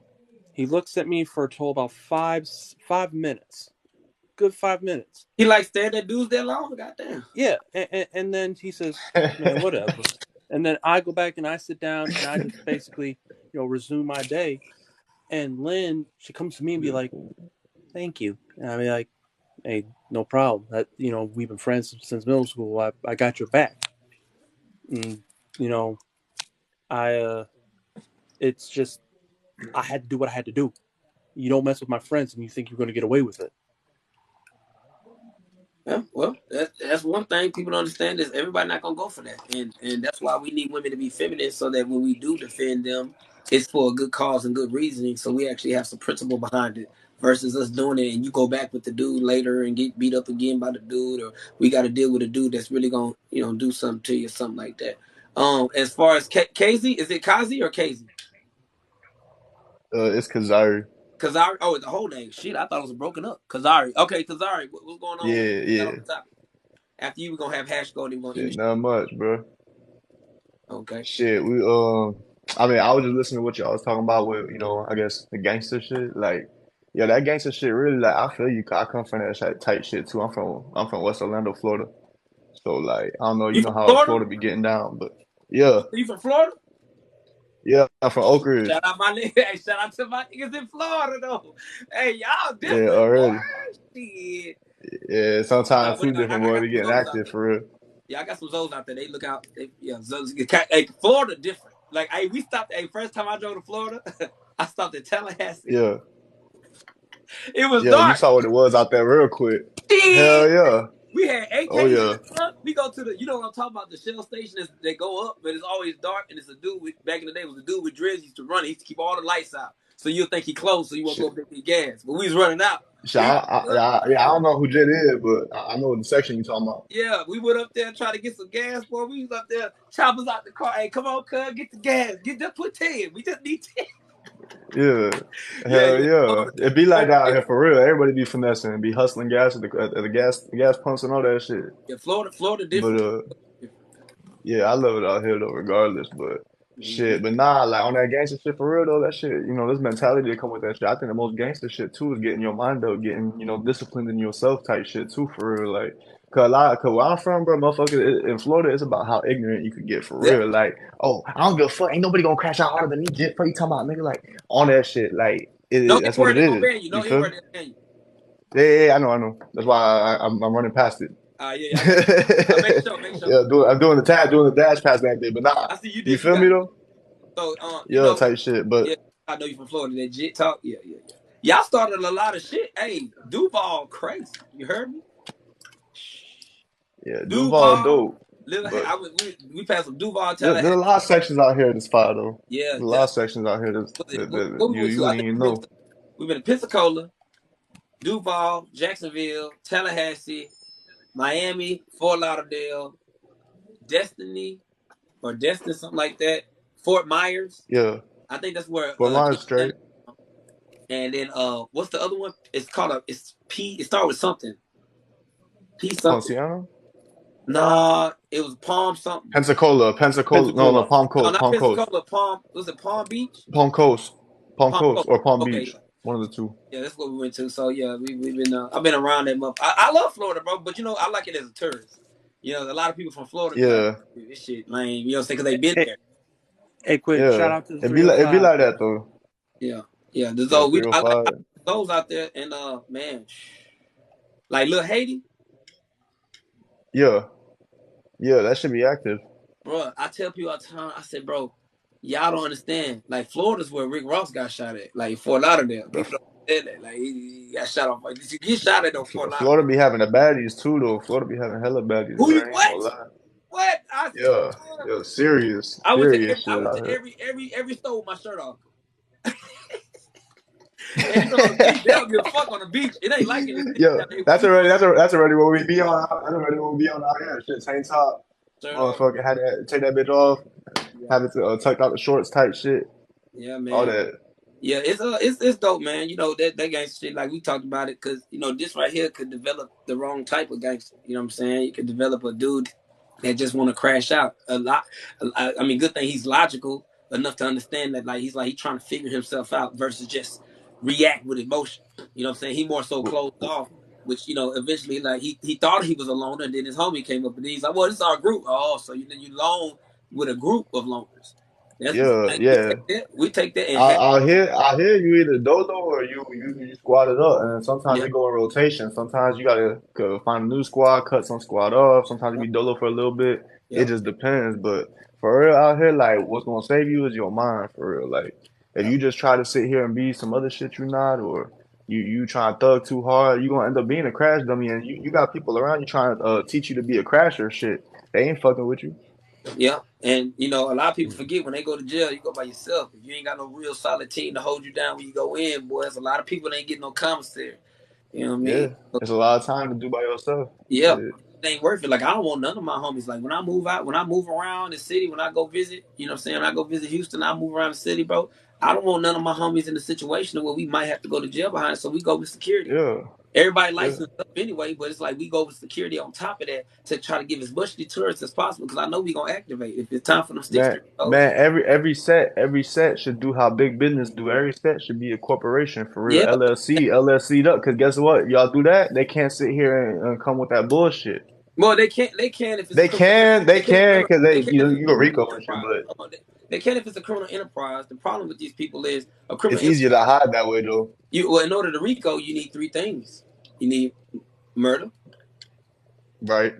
he looks at me for a total about 5 minutes, good 5 minutes. He like stared at dudes that long. Goddamn. Yeah, and then he says, man, whatever. And then I go back and I sit down and I just basically, resume my day. And Lynn, she comes to me and be like, thank you. And I be like, hey, no problem. That we've been friends since middle school. I got your back. And I it's just I had to do what I had to do. You don't mess with my friends, and you think you're going to get away with it. Yeah, well, that's one thing people don't understand is everybody not gonna go for that, and that's why we need women to be feminine so that when we do defend them, it's for a good cause and good reasoning. So we actually have some principle behind it versus us doing it and you go back with the dude later and get beat up again by the dude, or we got to deal with a dude that's really gonna do something to you, or something like that. As far as Casey, is it Kazi or Casey? It's Kazari. Kazari. Oh, it's the whole name. Shit, I thought it was broken up. Kazari. Okay, Kazari. What's going on? Yeah, Got yeah. on the topic. After you, we're gonna have Hash go, then we're gonna end Shit, the not much, bro. show. Okay. Shit, I mean, I was just listening to what y'all was talking about with, I guess the gangster shit. Like, yeah, that gangster shit really, like, I feel you. 'Cause I come from that type shit too. I'm from West Orlando, Florida. So, like, I don't know, you You know from how Florida? Florida be getting down, but yeah, You from Florida? yeah, I'm from Oak Ridge. Shout out my niggas. Hey, shout out to my niggas in Florida though. Hey, y'all Yeah, different, boy. already. Shit. Yeah, sometimes too different, I boy. got They some getting Zoes out active there. for real. Yeah, I got some Zoes out there. They look out. Zoes. Hey, Florida different. Like, hey, we stopped. Hey, first time I drove to Florida, I stopped at Tallahassee. Yeah, It was yeah, you dark. saw what it was out there real quick. Hell Shit. yeah. We had Oh AKs in yeah. the front. We go to you know what I'm talking about, the Shell station they go up, but it's always dark, and it's a dude back in the day, it was a dude with dreads used to run. He used to keep all the lights out. So you'll think he closed, so you won't go Shit. up there to get gas. But we was running out. Shit, So I don't know who Jet is, but I know the section you talking about. yeah, we went up there trying to get some gas, boy. We was up there, choppers out the car. Hey, come on, cuz, get the gas. Just put 10. We just need 10. Yeah. Yeah, Hell yeah. Florida, It be like Florida that out here different. for real. Everybody be finessing and be hustling gas at the gas pumps and all that shit. Yeah, Florida But different. yeah, I love it out here though, regardless. But Mm-hmm. shit, but nah, like on that gangster shit for real though, that shit, this mentality that come with that shit. I think the most gangster shit too is getting your mind up, getting, disciplined in yourself type shit too for real. Like, cause where I'm from, bro, motherfucker, in Florida, it's about how ignorant you could get for Yeah. real. Like, oh, I don't give a fuck, ain't nobody gonna crash out harder than me, Jit. What you talking about, nigga? Like, on that shit, like, No N that's what word, it they gonna is. ban you. You No N feel word, me? they ban you. Yeah, I know. That's why I'm running past it. Yeah, I got you. I make sure. Yeah, I'm doing the dash pass back there, but nah, I see you you did. You feel got me though? so Yeah, type shit. But yeah. I know you from Florida. That jit talk. Yeah. Y'all started a lot of shit. Hey, Duval, crazy. You heard me? yeah, Duval Duval, dope. little. But We passed some Duval, there's a Tallahassee. lot of sections out here that's fire though. Yeah, There's a lot of sections out here what that we went you to? I wouldn't think even know. we've been to Pensacola, Duval, Jacksonville, Tallahassee, Miami, Fort Lauderdale, Destiny or Destin, something like that. Fort Myers. Yeah, I think that's where but mine's King's Landing. straight. And then what's the other one? It's called it's P. It started with something. P something. Ponciano, Nah, it was Palm something. Pensacola. No, Pensacola. Palm No, Coast, not Palm Coast, Pensacola. Palm. Was it Palm Beach? Palm Coast, Palm Palm Coast, Coast. or Palm Okay, Beach. One of the two. yeah, that's what we went to. So yeah, we've been. I've been around that month. I love Florida, bro. But I like it as a tourist. A lot of people from Florida be like, Yeah, this shit lame. You know what I'm saying? Because they've been Hey, there. hey, quick shout yeah. out to the It be 305. like that though. Yeah, yeah. Yeah, I like 305. those out there, and man, like Lil Haiti, Yeah, yeah. That should be active. bro. I tell people all the time. I said, bro, y'all don't understand. Like Florida's where Rick Ross got shot at. Like Fort Lauderdale. But People don't understand that. Like he got shot off. Like you get shot at on Fort Lauderdale. Florida be having the baddies too though. Florida be having hella baddies, Who bro. you I ain't gonna what? lie. What? Yeah, yeah. Serious, I went to serious I shit went out to here. every store with my shirt off. And on the beach, they don't give a fuck on the beach. It ain't like it. Yeah, that's already what we be on. That's already what we be on out here. Shit, tank top, Shirt off. motherfucker. Had to take that bitch off. Yeah. Have it tucked out the shorts type shit. Yeah, man. All that. Yeah, it's dope, man. That gangster shit, like we talked about it, because this right here could develop the wrong type of gangster. You know what I'm saying? You could develop a dude that just want to crash out a lot. I mean, good thing he's logical enough to understand that, like he's trying to figure himself out versus just react with emotion. You know what I'm saying? He more so closed off, which eventually, like he thought he was a loner, and then his homie came up and he's like, "Well, this is our group." Oh, so you lone with a group of loners. That's Yeah, like, yeah. we take that and Out here, you either dolo or you squat it up, and sometimes yeah, they go in rotation. Sometimes you gotta go find a new squad, cut some squad off. Sometimes you be dolo for a little bit. It yeah. just depends. But for real, out here, like what's gonna save you is your mind. For real, like If you just try to sit here and be some other shit you not, or you trying to thug too hard, you gonna end up being a crash dummy, and you got people around you trying to teach you to be a crasher. Shit, they ain't fucking with you. Yeah, and a lot of people forget when they go to jail, you go by yourself. If you ain't got no real solid team to hold you down when you go in, boys, a lot of people ain't getting no commissary. You know what I mean? Yeah, it's a lot of time to do by yourself. Yeah, Shit. it ain't worth it. Like I don't want none of my homies. Like when I move out, when I move around the city, when I go visit, you know what I'm saying? When I go visit Houston, I move around the city, bro. I don't want none of my homies in the situation where we might have to go to jail behind. So we go with security. Yeah, Everybody yeah. licensed up anyway, but it's like we go with security on top of that to try to give as much deterrence as possible because I know we gonna activate if it's time for them sticks Man, to go. man, every set should do how big business do. Every set should be a corporation for real. Yeah, LLC'd up. Cause guess what? Y'all do that, they can't sit here and come with that bullshit. well they can't. They can if it's a They criminal. can, they They can. No, can, no. cause They can you if know it's you a go criminal Rico and shit, enterprise. but Hold on. They can if it's a criminal enterprise. The problem with these people is a it's criminal easier enterprise. to hide that way though. In order to RICO, you need three things. You need murder, Right?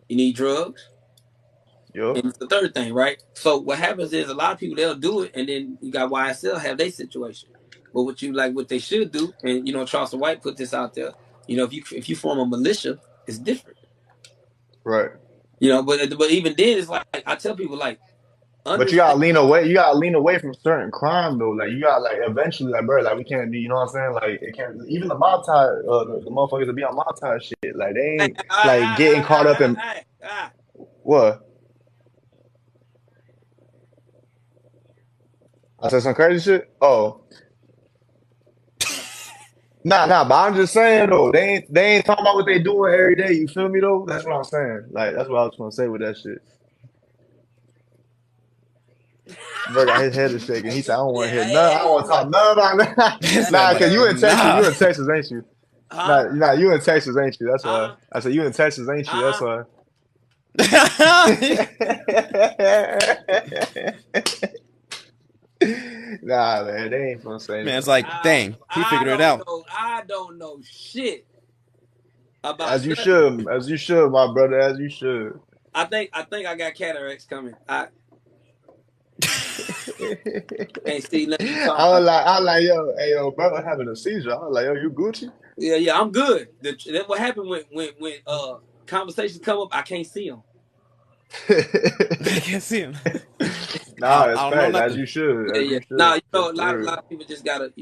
you need drugs, Yup. and it's the third thing, right? So what happens is a lot of people they'll do it, and then you got YSL have their situation. But what they should do, and Charleston White put this out there. If you form a militia, it's different. Right. But even then, it's like I tell people like But you understand. gotta lean away. You gotta lean away from certain crime though. Like you got like eventually, like bro, like we can't be. You know what I'm saying? Like it can't. Even the mob tie, the motherfuckers that be on mob tie shit, like they Hey, ain't like getting caught up in what? I said some crazy shit. Oh, nah. But I'm just saying though, they ain't talking about what they doing every day. You feel me though? That's what I'm saying. Like that's what I was gonna say with that shit. Bro got his head is shaking. He said, "I don't want to hear none. I don't want to talk none about that." This Nah, man cause you like, in Texas. nah. You in Texas, ain't you? huh? Nah, you in Texas, ain't you? That's why. Huh? I said, you in Texas, ain't you? That's Huh? why. Nah, man, they ain't gonna say Man's nothing. like, dang, he I figured it don't out. know. I don't know shit about As you nothing. should, my brother, as you should. I think I got cataracts coming. I can't see nothing you talking about. I was like, yo, hey, yo, brother having a seizure. I was like, yo, you Gucci? Yeah, I'm good. That's what happened when conversations come up. I can't see them. I can't see him. Nah, that's I don't know facts. nothing. As Yeah. you Now should, a for lot real. of people just gotta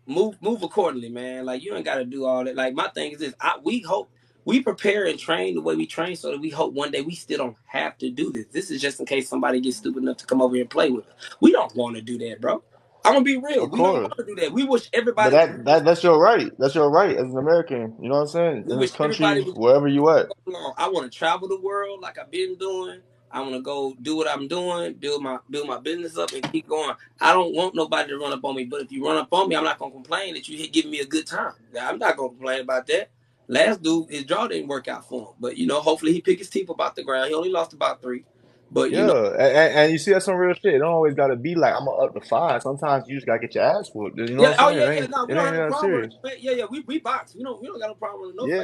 move accordingly, man. Like you ain't gotta do all that. Like my thing is this: we hope we prepare and train the way we train, so that we hope one day we still don't have to do this. This is just in case somebody gets stupid enough to come over here and play with us. We don't want to do that, bro. I'm gonna be real. Of We don't course. want to do that. We wish But everybody was. that's your right. That's your right as an American. You know what I'm saying? We In this wish everybody country, was wherever you at. long. I want to travel the world like I've been doing. I want to go do what I'm doing, build my business up, and keep going. I don't want nobody to run up on me. But if you run up on me, I'm not gonna complain that you giving me a good time. I'm not gonna complain about that. Last dude, his jaw didn't work out for him, but hopefully he picked his teeth up out the ground. He only lost about 3, but Yeah, and you see that's some real shit. It don't always gotta be like I'm gonna up to 5. Sometimes you just gotta get your ass whooped. You know what yeah, I'm oh saying? yeah, yeah. No, we It don't ain't have a that problem with serious. it. Yeah, yeah. We box. We don't got no problem with no fight.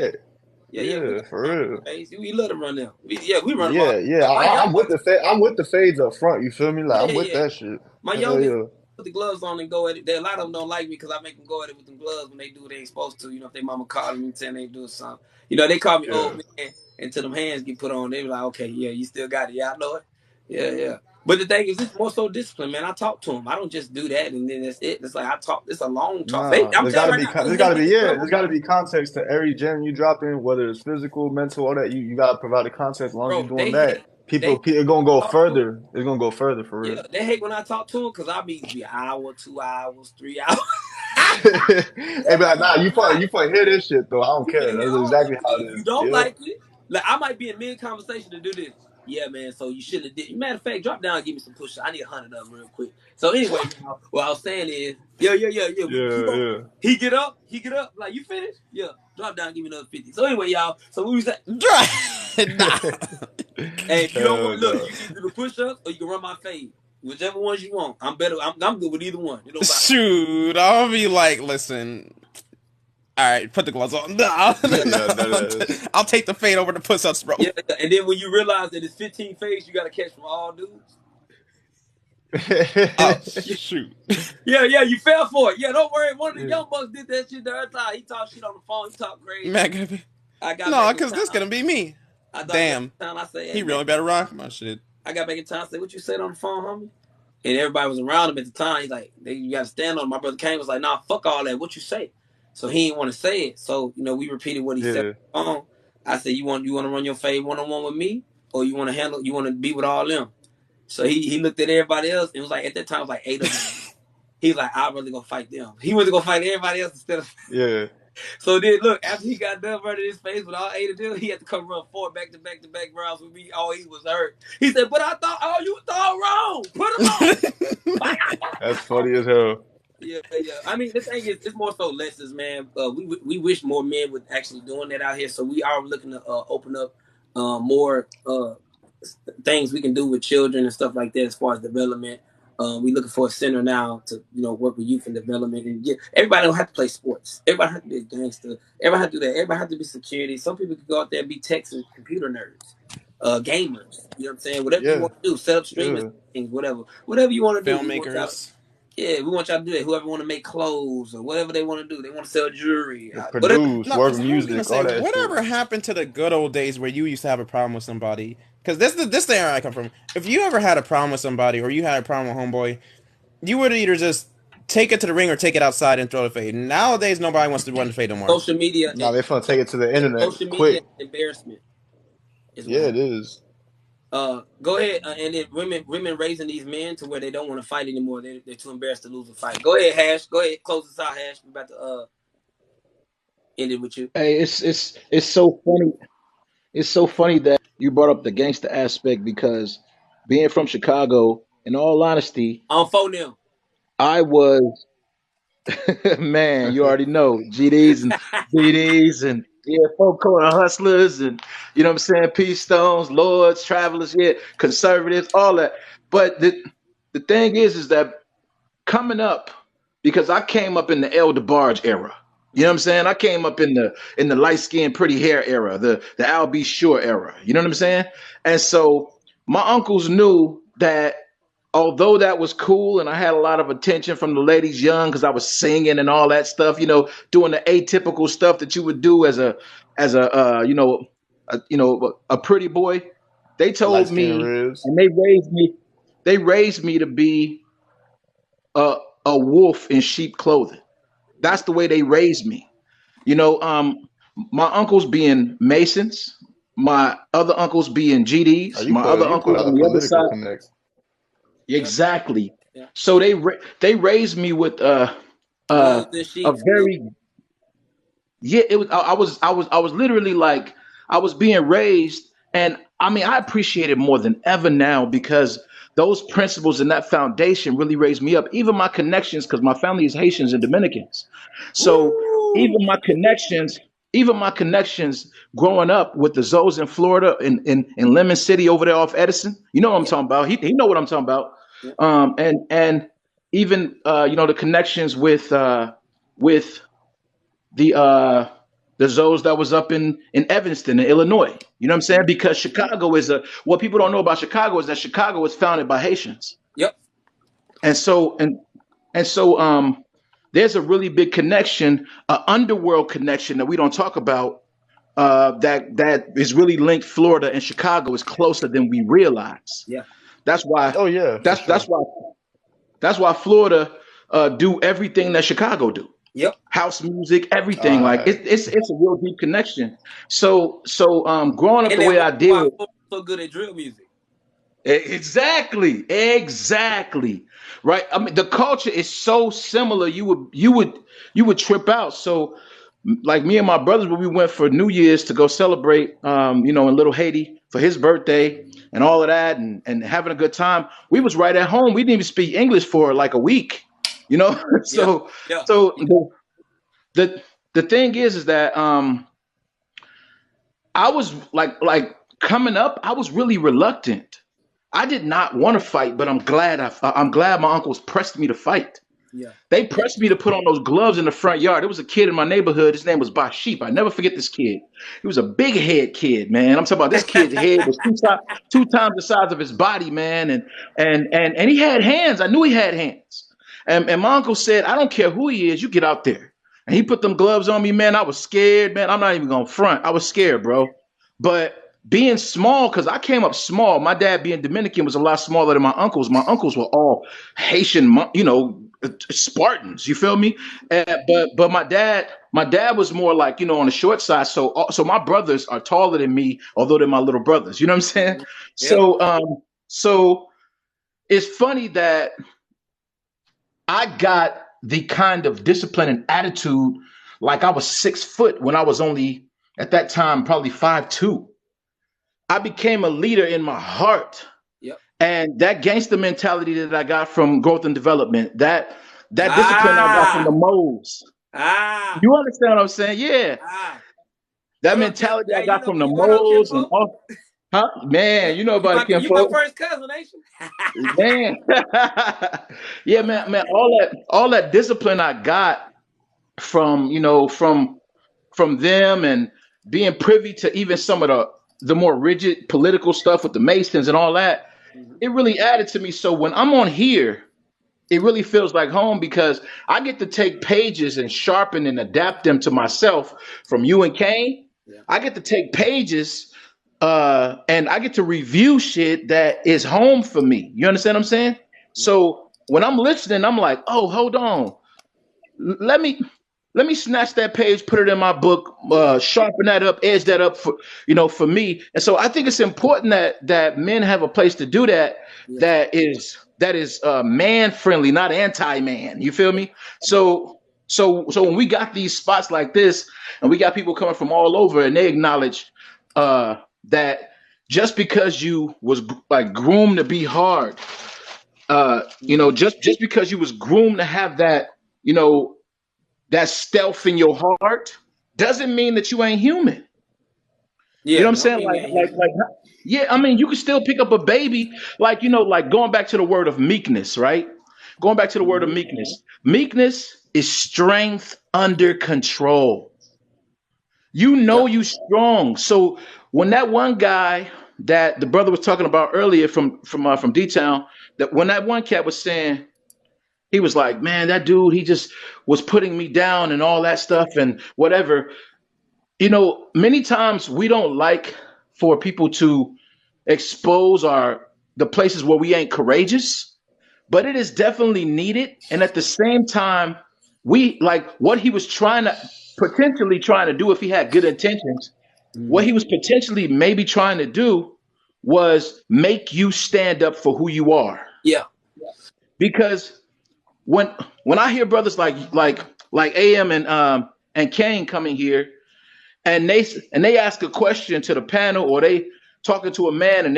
Yeah, Yeah. We yeah, got no for problem real. with face. We love to run them. We run them all. Yeah. My I'm with youngest, the I'm with the fades up front. You feel me? Like yeah, I'm with yeah. that shit. My Hell youngest yeah. put the gloves on and go at it. A lot of them don't like me because I make them go at it with them gloves when they do what they ain't supposed to. If their mama calling me saying they doing something. They call me old Yeah. man until them hands get put on. They be like, okay, yeah, you still got it. Yeah, I know it. Yeah, yeah. But the thing is, it's more so discipline, man. I talk to them. I don't just do that and then that's it. It's like I talk. It's a long talk. Nah, I'm telling you right now, there's gotta be context to every gem you drop in, whether it's physical, mental, all that. You gotta provide the context. As long as you're bro. doing They that, hate. They people gonna go talk to 'em. further. It's gonna go further for real. Yeah, they hate when I talk to them because I be an hour, 2 hours, 3 hours. Hey, but like, nah, you probably hear this shit though. I don't You can care. hear That's all of exactly it. how it If you is. don't Yeah. like it, like I might be in mid conversation to do this. Yeah, man. So you shouldn't have did. Matter of fact, drop down and give me some push. I need 100 of them real quick. So anyway, y'all, what I was saying is, yeah. We Yeah, go. yeah. He get up. Like you finished? Yeah. Drop down, give me another 50. So anyway, y'all. So we was at. Nah. Hey, if you don't Hell want, look, no. you can do the push ups or you can run my fade. Whichever ones you want. I'm better. I'm good with either one. It don't bother. Shoot, I'll be like, listen. All right, put the gloves on. No, Yeah, that is. I'll take the fade over the push-ups, bro. Yeah, and then when you realize that it's 15 fades you got to catch from all dudes. Oh shoot. Yeah, you fell for it. Yeah, don't worry. One of the young bucks did that shit the other time. He talked shit on the phone. He talked crazy. Man, I got no, back in because this town. gonna be me. I got back Damn, in town. I said, hey he man, really better rock my shit. I got back in town. I said, what you said on the phone, homie? And everybody was around him at the time. He's like, you got to stand on it. My brother Kane was like, nah, fuck all that. What you say? So he didn't want to say it. So, we repeated what he said on the phone. I said, you want to run your fade one-on-one with me? Or you want to be with all them? So he looked at everybody else. It was like, at that time, it was like 8 of them. He's like, I'd rather go fight them. He went to go fight everybody else instead of. Yeah. So then, look, after he got done running his face with all 8 of them, he had to come run 4 back-to-back rounds with me. Oh, he was hurt. He said, but I thought, you thought wrong. Put him on. That's funny as hell. Yeah. I mean, the thing is, it's more so lessons, man. We wish more men would actually doing that out here. So we are looking to open up more things we can do with children and stuff like that as far as development. We looking for a center now to work with youth and development, and everybody don't have to play sports. Everybody have to be a gangster. Everybody have to do that. Everybody have to be security. Some people can go out there and be tech and computer nerds, gamers. You know what I'm saying? Whatever you want to do, set up streaming things, whatever you want to do. Filmmakers. We want y'all to do that. Whoever want to make clothes or whatever they want to do, they want to sell jewelry, whatever. Produce, No, work I was music, gonna all say, that whatever shit. happened to the good old days where you used to have a problem with somebody? Because this the area I come from. If you ever had a problem with somebody, or you had a problem with homeboy, you would either just take it to the ring or take it outside and throw the fade. Nowadays, nobody wants to run the fade no more. Social media. Nah, they finna take it to the internet Social media quick. embarrassment. Yeah, it is. Go ahead, and then women raising these men to where they don't want to fight anymore. They're too embarrassed to lose a fight. Go ahead, Hash. Go ahead, close this out, Hash. We're about to end it with you. Hey, it's so funny. It's so funny that you brought up the gangster aspect because being from Chicago, in all honesty, On phone them. I was man, you already know GDs and BDs and folk corner hustlers and you know what I'm saying, Peace Stones, Lords, Travelers, conservatives, all that. But the thing is that coming up, because I came up in the El DeBarge era. You know what I'm saying? I came up in the light skinned pretty hair era, the Al B. Sure era. You know what I'm saying? And so my uncles knew that although that was cool and I had a lot of attention from the ladies young because I was singing and all that stuff, doing the atypical stuff that you would do as a pretty boy. They told me Ribs. and they raised me to be a wolf in sheep clothing. That's the way they raised me. My uncles being Masons, my other uncles being Oh, GDs, my other uncles on the other political side. connects. Exactly. Yeah. So they raised me with a very it was I was literally like I was being raised, and I mean I appreciate it more than ever now because those principles and that foundation really raised me up. Even my connections, because my family is Haitians and Dominicans. So Woo! even my connections growing up with the Zoes in Florida in Lemon City over there off Edison. You know what I'm talking about. He know what I'm talking about. Yeah. And even the connections with the Zoes that was up in Evanston in Illinois. You know what I'm saying? Because Chicago what people don't know about Chicago is that Chicago was founded by Haitians. Yep. And so there's a really big connection, an underworld connection that we don't talk about. That is really linked. Florida and Chicago is closer than we realize. Yeah. That's why. Oh yeah. That's why Florida do everything that Chicago do. Yep. House music, everything. Like it's a real deep connection. So growing up And the way I did. So good at drill music. Exactly. Right. I mean, the culture is so similar. You would trip out. So, like me and my brothers, when we went for New Year's to go celebrate, in Little Haiti for his birthday and all of that, and having a good time. We was right at home. We didn't even speak English for like a week. So the thing is that I was like coming up, I was really reluctant. I did not want to fight, but I'm glad my uncles pressed me to fight. Yeah. They pressed me to put on those gloves in the front yard. There was a kid in my neighborhood. His name was Baship. I never forget this kid. He was a big head kid, man. I'm talking about this kid's head was two times the size of his body, man. And he had hands. I knew he had hands. And my uncle said, I don't care who he is, you get out there. And he put them gloves on me, man. I was scared, man. I'm not even gonna front. I was scared, bro. But being small, because I came up small. My dad being Dominican was a lot smaller than my uncles. My uncles were all Haitian, Spartans. You feel me? But my dad was more like on the short side. So my brothers are taller than me, although they're my little brothers. You know what I'm saying? Yep. So it's funny that I got the kind of discipline and attitude like I was 6 foot when I was only at that time probably 5'2". I became a leader in my heart. Yep. And that gangster mentality that I got from growth and development, that discipline I got from the moles. You understand what I'm saying? Yeah. That mentality I got from the moles and all. Huh? Man, you know about Kim You my folk. first cousin, ain't you? Man. Yeah, man, all that discipline I got from, from them and being privy to even some of the more rigid political stuff with the Masons and all that, it really added to me. So when I'm on here, it really feels like home because I get to take pages and sharpen and adapt them to myself from you and Kane. Yeah. I get to take pages and I get to review shit that is home for me. You understand what I'm saying? So when I'm listening, I'm like, oh, hold on. Let me snatch that page, put it in my book, sharpen that up, edge that up for me. And so I think it's important that men have a place to do that. Yeah. That is man friendly, not anti-man. You feel me? So when we got these spots like this, and we got people coming from all over, and they acknowledge that just because you was like groomed to be hard, just because you was groomed to have that, that stealth in your heart, doesn't mean that you ain't human. Yeah. You know what I'm saying? Yeah, I mean, you can still pick up a baby, like going back to the word of meekness, right? Going back to the word of meekness. Meekness is strength under control. You strong. So when that one guy that the brother was talking about earlier from D-Town, that when that one cat was saying, he was like, man, that dude, he just was putting me down and all that stuff and whatever. Many times we don't like for people to expose the places where we ain't courageous, but it is definitely needed. And at the same time, we like what he was potentially trying to do if he had good intentions. What he was potentially maybe trying to do was make you stand up for who you are. Yeah. Because when I hear brothers like AM and Kane coming here, and they ask a question to the panel, or they talking to a man, and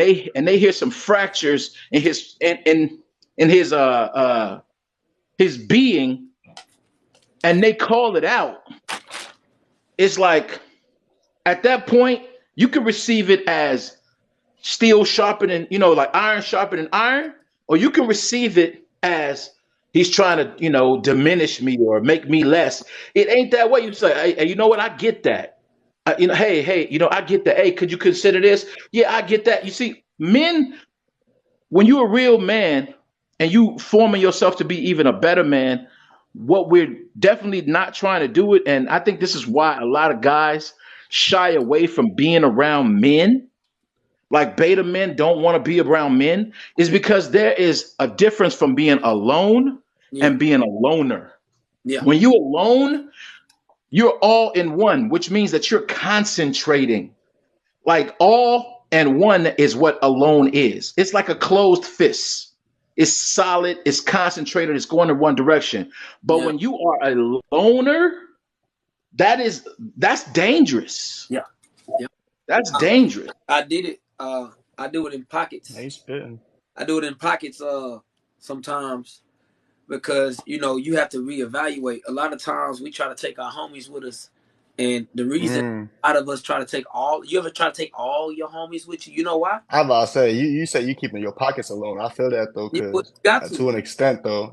they hear some fractures in his his being, and they call it out. It's like at that point you can receive it as steel sharpening, like iron sharpening iron, or you can receive it as he's trying to, diminish me or make me less. It ain't that way. You say, hey, you know what? I get that. Hey, I get that. Hey, could you consider this? Yeah, I get that. You see, men, when you're a real man and you forming yourself to be even a better man, what we're definitely not trying to do it. And I think this is why a lot of guys shy away from being around men. Like beta men don't want to be around men, is because there is a difference from being alone and being a loner. Yeah. When you're alone, you're all in one, which means that you're concentrating. Like all and one is what alone is. It's like a closed fist. It's solid, it's concentrated, it's going in one direction. But when you are a loner, that's dangerous. Yeah. That's dangerous. I did it. I do it in pockets. He's spitting. I do it in pockets sometimes because you have to reevaluate. A lot of times we try to take our homies with us And the reason a lot of us try to take you ever try to take all your homies with you? You know why? I'm about to say you say you keeping your pockets alone. I feel that though, Yeah, well, cause you got to an extent though,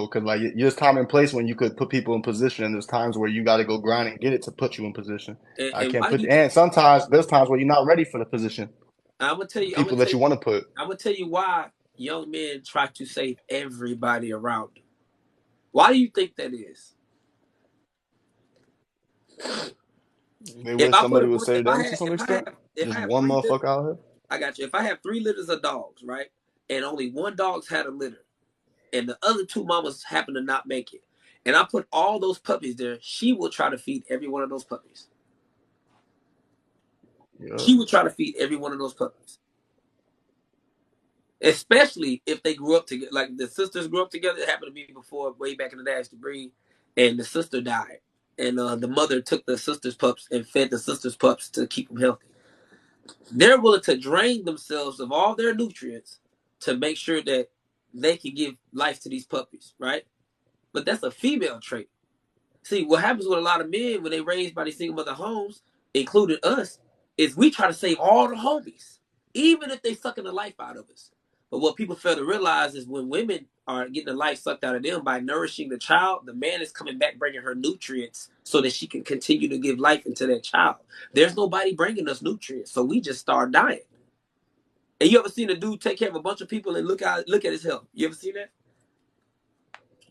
cause like there's time and place when you could put people in position, and there's times where you got to go grind and get it to put you in position. I And can't why do put, you think? and sometimes there's times where you're not ready for the position. I'm gonna tell you. People that you want to put. I'm gonna tell you why young men try to save everybody around them. Why do you think that is? They If wish I put somebody a, would save them to some extent. if I Just have one three litters, motherfucker out here. I got you. If I have 3 litters of dogs, right, and only one dog's had a litter, and the other 2 mamas happen to not make it, and I put all those puppies there, she will try to feed every one of those puppies. Yeah. She would try to feed every one of those puppies. Especially if they grew up together, like the sisters grew up together. It happened to me before, way back in the day. I used to breed, and the sister died, and the mother took the sister's pups and fed the sister's pups to keep them healthy. They're willing to drain themselves of all their nutrients to make sure that they can give life to these puppies, right? But that's a female trait. See, what happens with a lot of men when they raised by these single mother homes, including us, is we try to save all the homies, even if they sucking the life out of us. But what people fail to realize is when women are getting the life sucked out of them by nourishing the child, the man is coming back bringing her nutrients so that she can continue to give life into that child. There's nobody bringing us nutrients, so we just start dying. And you ever seen a dude take care of a bunch of people and look at his health? You ever seen that?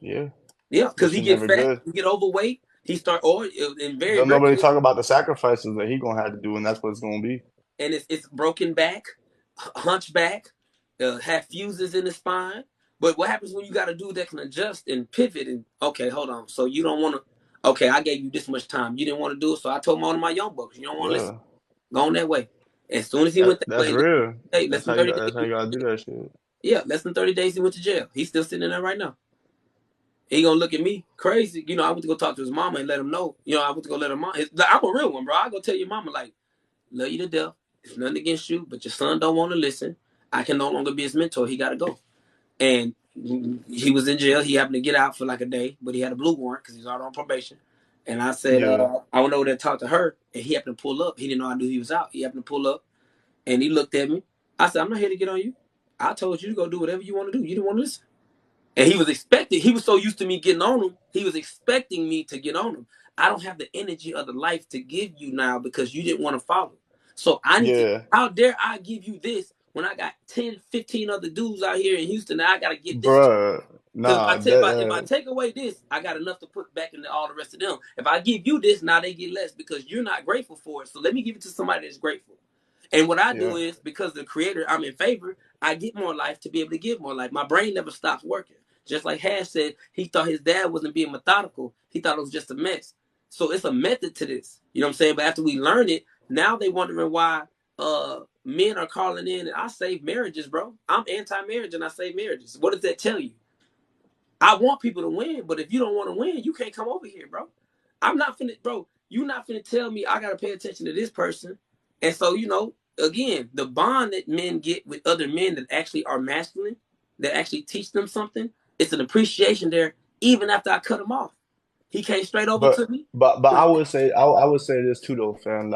Yeah. Yeah, because he Shit get never fat, good. he get overweight, he start or in very Don't rare nobody cases, talk about the sacrifices that he gonna have to do, and that's what it's gonna be. and it's broken back, hunchback, have fuses in the spine. But what happens when you got a dude that can adjust and pivot and okay, hold on. So you don't want to. Okay, I gave you this much time. You didn't want to do it, so I told one of my young bucks, you don't want to listen. Yeah. Go on that way. As soon as he went that That's way, real. less than 30 days. That's how you gotta do that shit. Yeah, less than 30 days he went to jail. He's still sitting in there right now. He gonna look at me crazy. You know, I went to go talk to his mama and let him know. You know, I went to go let him mom. I'm a real one, bro. I go tell your mama like, love you to death. It's nothing against you, but your son don't want to listen. I can no longer be his mentor. He got to go. And he was in jail. He happened to get out for like a day, but he had a blue warrant because he's out on probation. And I said, Yeah. I went over there and talked to her, and he happened to pull up. He didn't know I knew he was out. He happened to pull up, and he looked at me. I said, I'm not here to get on you. I told you to go do whatever you want to do. You didn't want to listen. And he was so used to me getting on him, he was expecting me to get on him. I don't have the energy of the life to give you now because you didn't want to follow. So I need to, how dare I give you this when I got 10, 15 other dudes out here in Houston that I got to get this. Bruh. Because Nah, if I take away this, I got enough to put back into all the rest of them. If I give you this, now they get less because you're not grateful for it. So let me give it to somebody that's grateful. And what I do is, because the creator, I'm in favor, I get more life to be able to give more life. My brain never stops working. Just like Hash said, he thought his dad wasn't being methodical. He thought it was just a mess. So it's a method to this. You know what I'm saying? But after we learn it, now they wondering why men are calling in and I save marriages, bro. I'm anti-marriage and I save marriages. What does that tell you? I want people to win, but if you don't want to win, you can't come over here, bro. I'm not finna, bro, you're not finna tell me I gotta pay attention to this person. And so, you know, again, the bond that men get with other men that actually are masculine, that actually teach them something, it's an appreciation there even after I cut him off. He came straight over to me. But I would say I would say this too though, fam.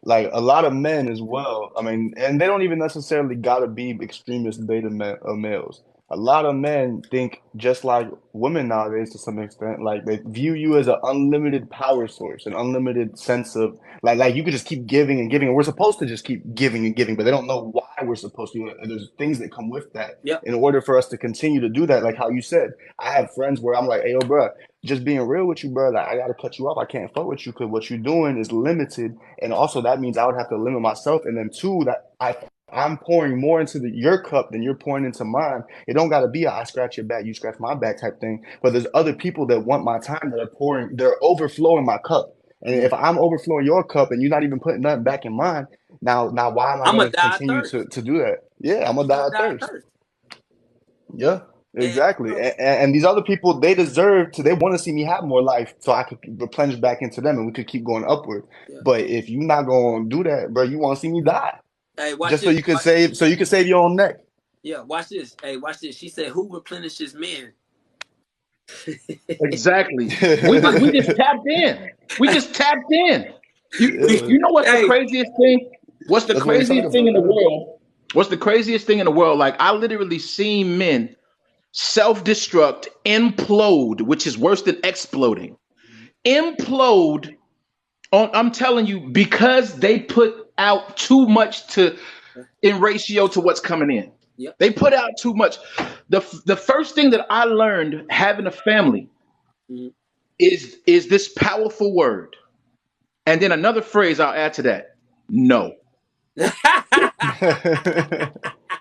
Like a lot of men as well. I mean, and they don't even necessarily gotta be extremist beta males. A lot of men think just like women nowadays to some extent. Like they view you as an unlimited power source, an unlimited sense of like you could just keep giving and giving. And we're supposed to just keep giving and giving, but they don't know why we're supposed to. And there's things that come with that. Yep. In order for us to continue to do that, like how you said, I have friends where I'm like, hey, yo, bro, just being real with you, bro, like I gotta cut you off. I can't fuck with you because what you're doing is limited, and also that means I would have to limit myself. And then two, that I'm pouring more into your cup than you're pouring into mine. It don't gotta be a I scratch your back, you scratch my back type thing. But there's other people that want my time that are pouring, they're overflowing my cup. And if I'm overflowing your cup and you're not even putting nothing back in mine, now why am I I'm gonna gonna die of continue thirst. to do that? Yeah, I'm gonna die of Die of thirst. thirst. Yeah. Exactly. And, you know, And these other people, they deserve to, they want to see me have more life so I could replenish back into them and we could keep going upward. yeah. But if you're not going to do that, bro, you want to see me die. Hey, watch Just this. so you can save your own neck. Yeah, watch this. Hey, watch this. She said, who replenishes men? Exactly. We just tapped in. We just tapped in. You know what's the Hey, craziest thing? What's the That's what we talking craziest thing about, in the man. world? What's the craziest thing in the world? Like I literally seen men self-destruct, implode, which is worse than exploding. Implode on I'm telling you, because they put out too much to in ratio to what's coming in. yep. They put out too much. The first thing that I learned having a family Mhm. is this powerful word. And then another phrase I'll add to that. No.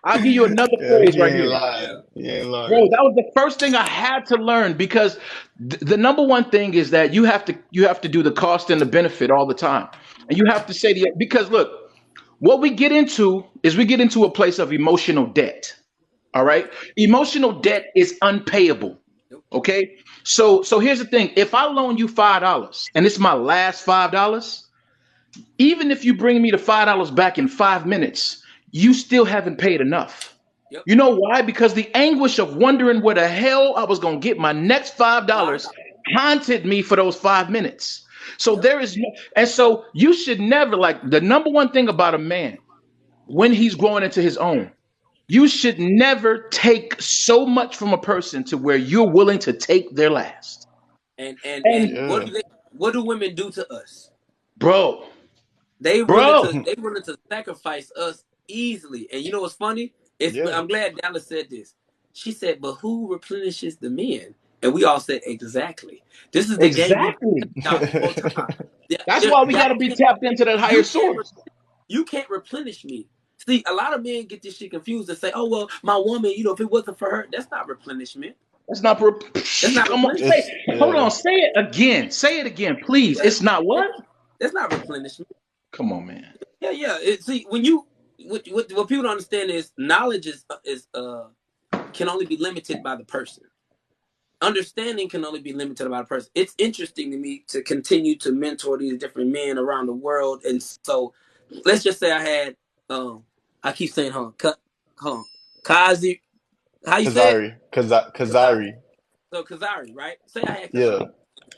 I'll give you another Yeah, phrase he right ain't here. lying. Yeah. He ain't Bro, lying. that was the first thing I had to learn because the number one thing is that you have to do the cost and the benefit all the time. And you have to say because look, what we get into is we get into a place of emotional debt. All right? Emotional debt is unpayable. Yep. Okay? So here's the thing. If I loan you $5 and it's my last $5, even if you bring me the $5 back in 5 minutes, you still haven't paid enough. Yep. You know why? Because the anguish of wondering where the hell I was going to get my next $5 $5. haunted me for those 5 minutes. So Yep. there is no, and so you should never, like, the number one thing about a man when he's growing into his own, you should never take so much from a person to where you're willing to take their last. And And Yeah. what do women do to us? bro, They willing bro, to they willing to sacrifice us easily. And you know what's funny? Yeah. I'm glad Dallas said this. She said, "But who replenishes the men?" And we all said, "Exactly. This is the game we exactly. y'all the whole time. That's why we got to Y'all be can't tapped into that higher you can't source. you can't replenish me." See, a lot of men get this shit confused and say, "Oh well, my woman, if it wasn't for her, that's not replenishment. That's not, That's not come on, replenishment. It's hold yeah. on, say it again. Say it again, please. It's not what? That's not replenishment." Come on, man. Yeah, yeah. See, what people don't understand is knowledge is can only be limited by the person. Understanding can only be limited by the person. It's interesting to me to continue to mentor these different men around the world, and so let's just say I had I keep saying hold on, Kazi. How you say it? Kazari. Kazari. Kazari. So Kazari, right? Say I had Kazari. Yeah.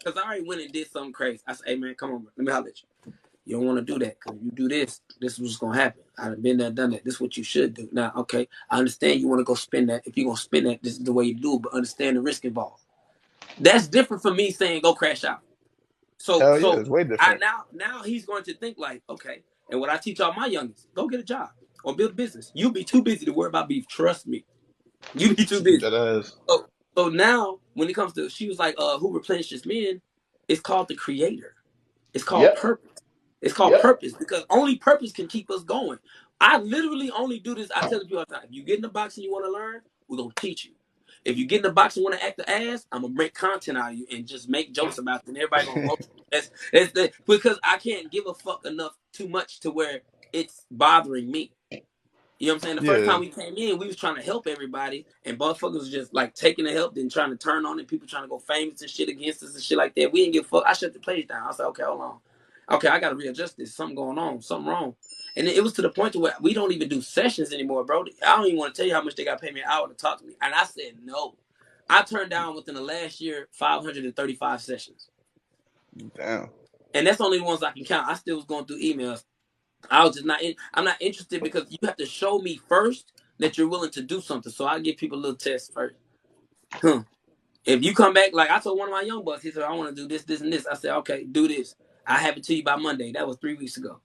Kazari went and did something crazy. I said, "Hey man, come on, let me holler at you. You don't want to do that because if you do this, this is what's gonna happen. I've been there, done that. This is what you should do. Now, okay, I understand you want to go spend that. If you're gonna spend that, this is the way you do it, but understand the risk involved. That's different from me saying go crash out. So Hell yeah, so it's way I different. now he's going to think like, okay, and what I teach all my youngins, go get a job or build a business. You'll be too busy to worry about beef. Trust me. You be too busy. That is. So now when it comes to she was like, who replenishes men, it's called the creator. It's called Yep, purpose. It's called yep. purpose because only purpose can keep us going. I literally only do this. I tell people all the time: if you get in the box and you want to learn, we're gonna teach you. If you get in the box and want to act the ass, I'm gonna make content out of you and just make jokes about it, and everybody gonna roast you. Because I can't give a fuck enough too much to where it's bothering me. You know what I'm saying? The first Yeah. time we came in, we was trying to help everybody, and motherfuckers was just like taking the help, then trying to turn on it. People trying to go famous and shit against us and shit like that. We didn't give a fuck. I shut the place down. I said, okay, hold on. Okay, I gotta readjust this. Something going on. Something wrong. And it was to the point to where we don't even do sessions anymore, bro. I don't even want to tell you how much they got to pay me an hour to talk to me. And I said no. I turned down within the last year 535 sessions, Damn. and that's only the ones I can count. I still was going through emails. I was just not. I'm not interested because you have to show me first that you're willing to do something. So I give people a little test first. If you come back, like I told one of my young bucks, he said, "I want to do this, this, and this." I said, "Okay, do this. I have it to you by Monday." That was 3 weeks ago.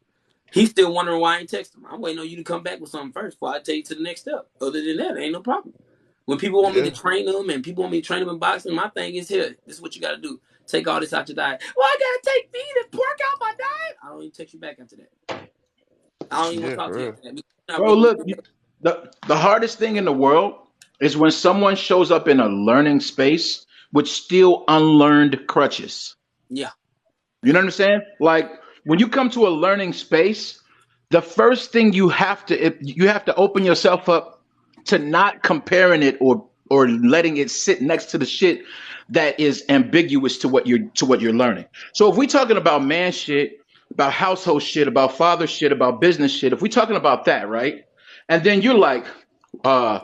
He's still wondering why I ain't text him. I'm waiting on you to come back with something first before I take you to the next step. Other than that, ain't no problem. When people want me to Yeah. train them and people want me to train them in boxing, my thing is here. This is what you got to do. Take all this out your diet. Well, I gotta take feed and pork out my diet. I don't even text you back after that. I don't even want Yeah, to talk for to you real. after that. You're not Bro, really look, the hardest thing in the world is when someone shows up in a learning space with still unlearned crutches. yeah. You know what I'm saying? Like when you come to a learning space, the first thing you have to open yourself up to not comparing it or letting it sit next to the shit that is ambiguous to what you're learning. So if we're talking about man shit, about household shit, about father shit, about business shit, if we're talking about that, right? And then you're like, uh,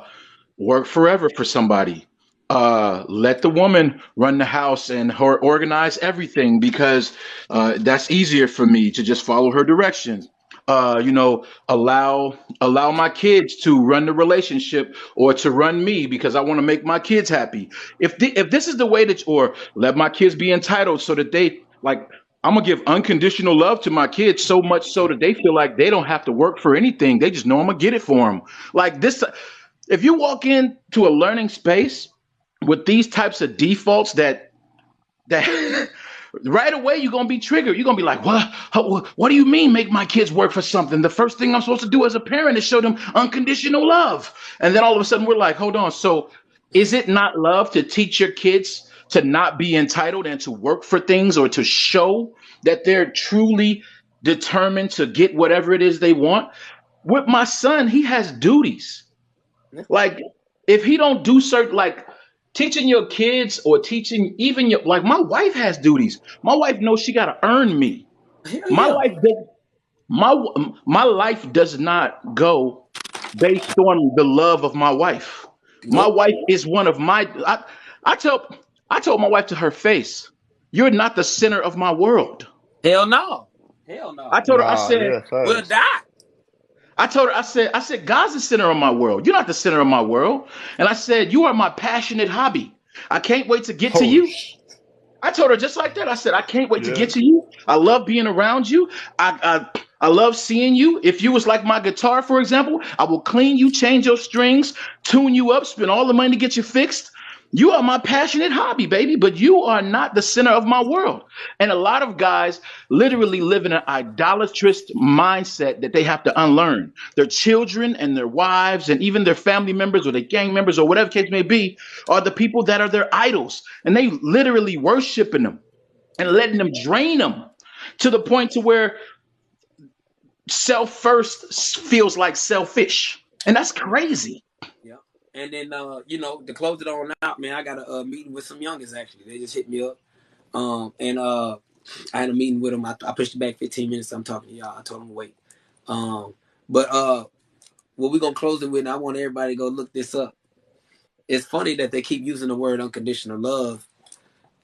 work forever for somebody. Let the woman run the house and her organize everything because that's easier for me to just follow her directions. Allow my kids to run the relationship or to run me because I want to make my kids happy. If this is the way that, or let my kids be entitled so that they like. I'm gonna give unconditional love to my kids so much so that they feel like they don't have to work for anything. They just know I'm gonna get it for them. Like this, if you walk into a learning space with these types of defaults that right away you're gonna be triggered. You're gonna be like, what do you mean make my kids work for something? The first thing I'm supposed to do as a parent is show them unconditional love. And then all of a sudden we're like, hold on, so is it not love to teach your kids to not be entitled and to work for things or to show that they're truly determined to get whatever it is they want? With my son, he has duties. Like if he don't do certain like teaching your kids or teaching even your like my wife has duties. My wife knows she got to earn me. Hell My yeah. life does my my life does not go based on the love of my wife. My Nope. wife is one of my I tell I told my wife to her face, you're not the center of my world. Hell no. Hell I no. told her, Nah, yeah, We'll facts. die. I told her, I said, God's the center of my world. You're not the center of my world. And I said, you are my passionate hobby. I can't wait to get to Oh, you. I told her just like that. I said, I can't wait to yeah. get to you. I love being around you. I love seeing you. If you was like my guitar, for example, I will clean you, change your strings, tune you up, spend all the money to get you fixed. You are my passionate hobby, baby, but you are not the center of my world. And a lot of guys literally live in an idolatrous mindset that they have to unlearn. Their children and their wives and even their family members or their gang members or whatever case may be are the people that are their idols. And they literally worshiping them and letting them drain them to the point to where self first feels like selfish. And that's crazy. Yeah. And then to close it on out, man, I got a meeting with some youngins actually. They just hit me up. And I had a meeting with them. I pushed it back 15 minutes. I'm talking to y'all. I told them to wait. But what we gonna close it with, and I want everybody to go look this up. It's funny that they keep using the word unconditional love,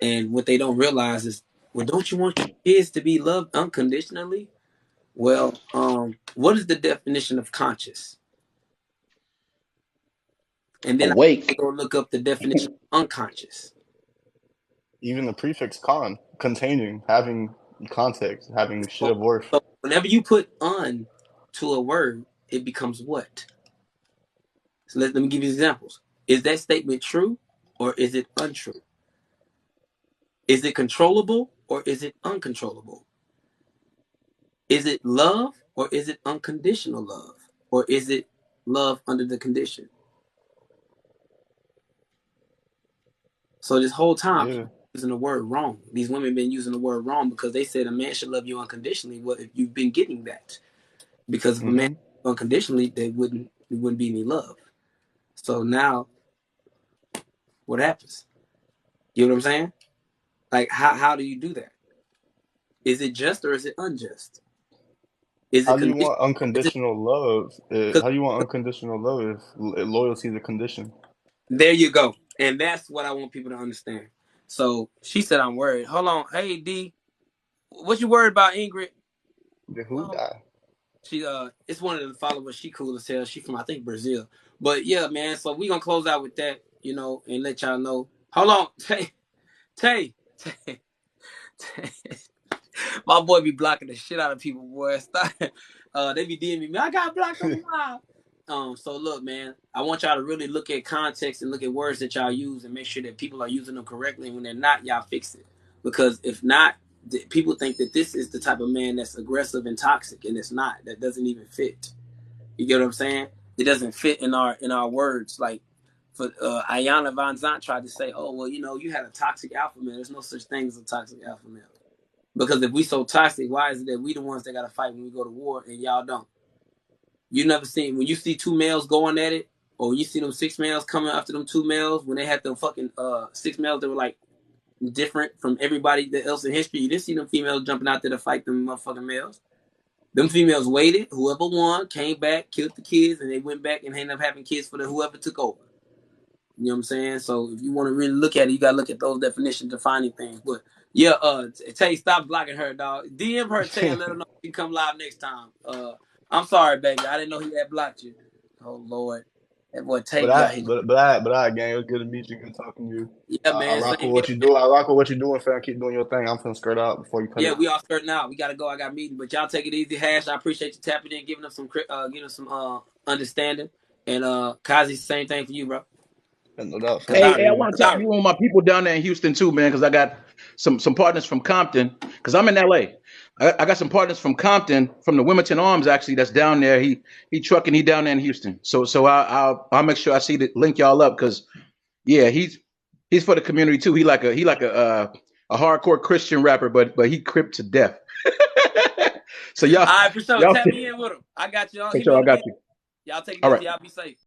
and what they don't realize is, well, don't you want your kids to be loved unconditionally? Well, what is the definition of conscious? And then I Awake. go look up the definition of unconscious. Even the prefix con, containing, having context, having shit So, of worth. so whenever you put "un" to a word, it becomes what? So let me give you examples. Is that statement true or is it untrue? Is it controllable or is it uncontrollable? Is it love or is it unconditional love? Or is it love under the condition? So this whole time, Yeah. people using the word wrong. These women been using the word wrong because they said a man should love you unconditionally. Well, if you've been getting that, because if a man Mm-hmm. unconditionally, there wouldn't be any love. So now, what happens? You know what I'm saying? Like, how do you do that? Is it just or is it unjust? Is How it do you conditional? want Is it unconditional love? because How do you want unconditional love if loyalty is a condition? there you go. And that's what I want people to understand. So she said I'm worried. Hold on. Hey D, what you worried about, Ingrid? The who Well, die? she it's one of the followers. She cool as hell. She from I think Brazil. But yeah, man. So we gonna close out with that, and let y'all know. Hold on, Tay. My boy be blocking the shit out of people, boy. Stop. They be DMing me. I got blocked on my. So look, man. I want y'all to really look at context and look at words that y'all use and make sure that people are using them correctly. And when they're not, y'all fix it. Because if not, people think that this is the type of man that's aggressive and toxic, and it's not. That doesn't even fit. You get what I'm saying? It doesn't fit in our words. Like for Ayana Von Zant tried to say, oh well, you had a toxic alpha male. There's no such thing as a toxic alpha male. Because if we so toxic, why is it that we the ones that got to fight when we go to war and y'all don't? You never seen when you see two males going at it, or when you see them six males coming after them two males when they had them fucking six males that were like different from everybody else in history. You didn't see them females jumping out there to fight them motherfucking males. Them females waited. Whoever won came back, killed the kids, and they went back and ended up having kids for the whoever took over. You know what I'm saying? So if you want to really look at it, you gotta look at those definitions, defining things. But yeah, Tay, stop blocking her, dog. DM her, Tay, and let her know she can come live next time. I'm sorry, baby. I didn't know he had blocked you. Oh Lord, that boy Tay But be out I, here. gang, it was good to meet you. Good talking to you. Yeah, I man. rock with Same here, what you man. do. I rock with what you're doing, fam. Keep doing your thing. I'm finna skirt out before you cut Yeah, it. we all skirting out. We gotta go. I got a meeting, but y'all take it easy, Hash. I appreciate you tapping in, giving us some understanding. And Kazi, same thing for you, bro. No doubt, fam. Hey, I Same. want to tap you on my people down there in Houston too, man, because I got some partners from Compton. Because I'm in LA. I got some partners from Compton, from the Wilmington Arms, actually, that's down there. He trucking, he down there in Houston. So I'll make sure I see the link y'all up because yeah, he's for the community too. He like a hardcore Christian rapper, but he crip to death. So All right, for sure. y'all Tap me in with him. I got y'all. for Hit me sure, on I the got DM. you. Y'all take it All easy. right. Y'all be safe.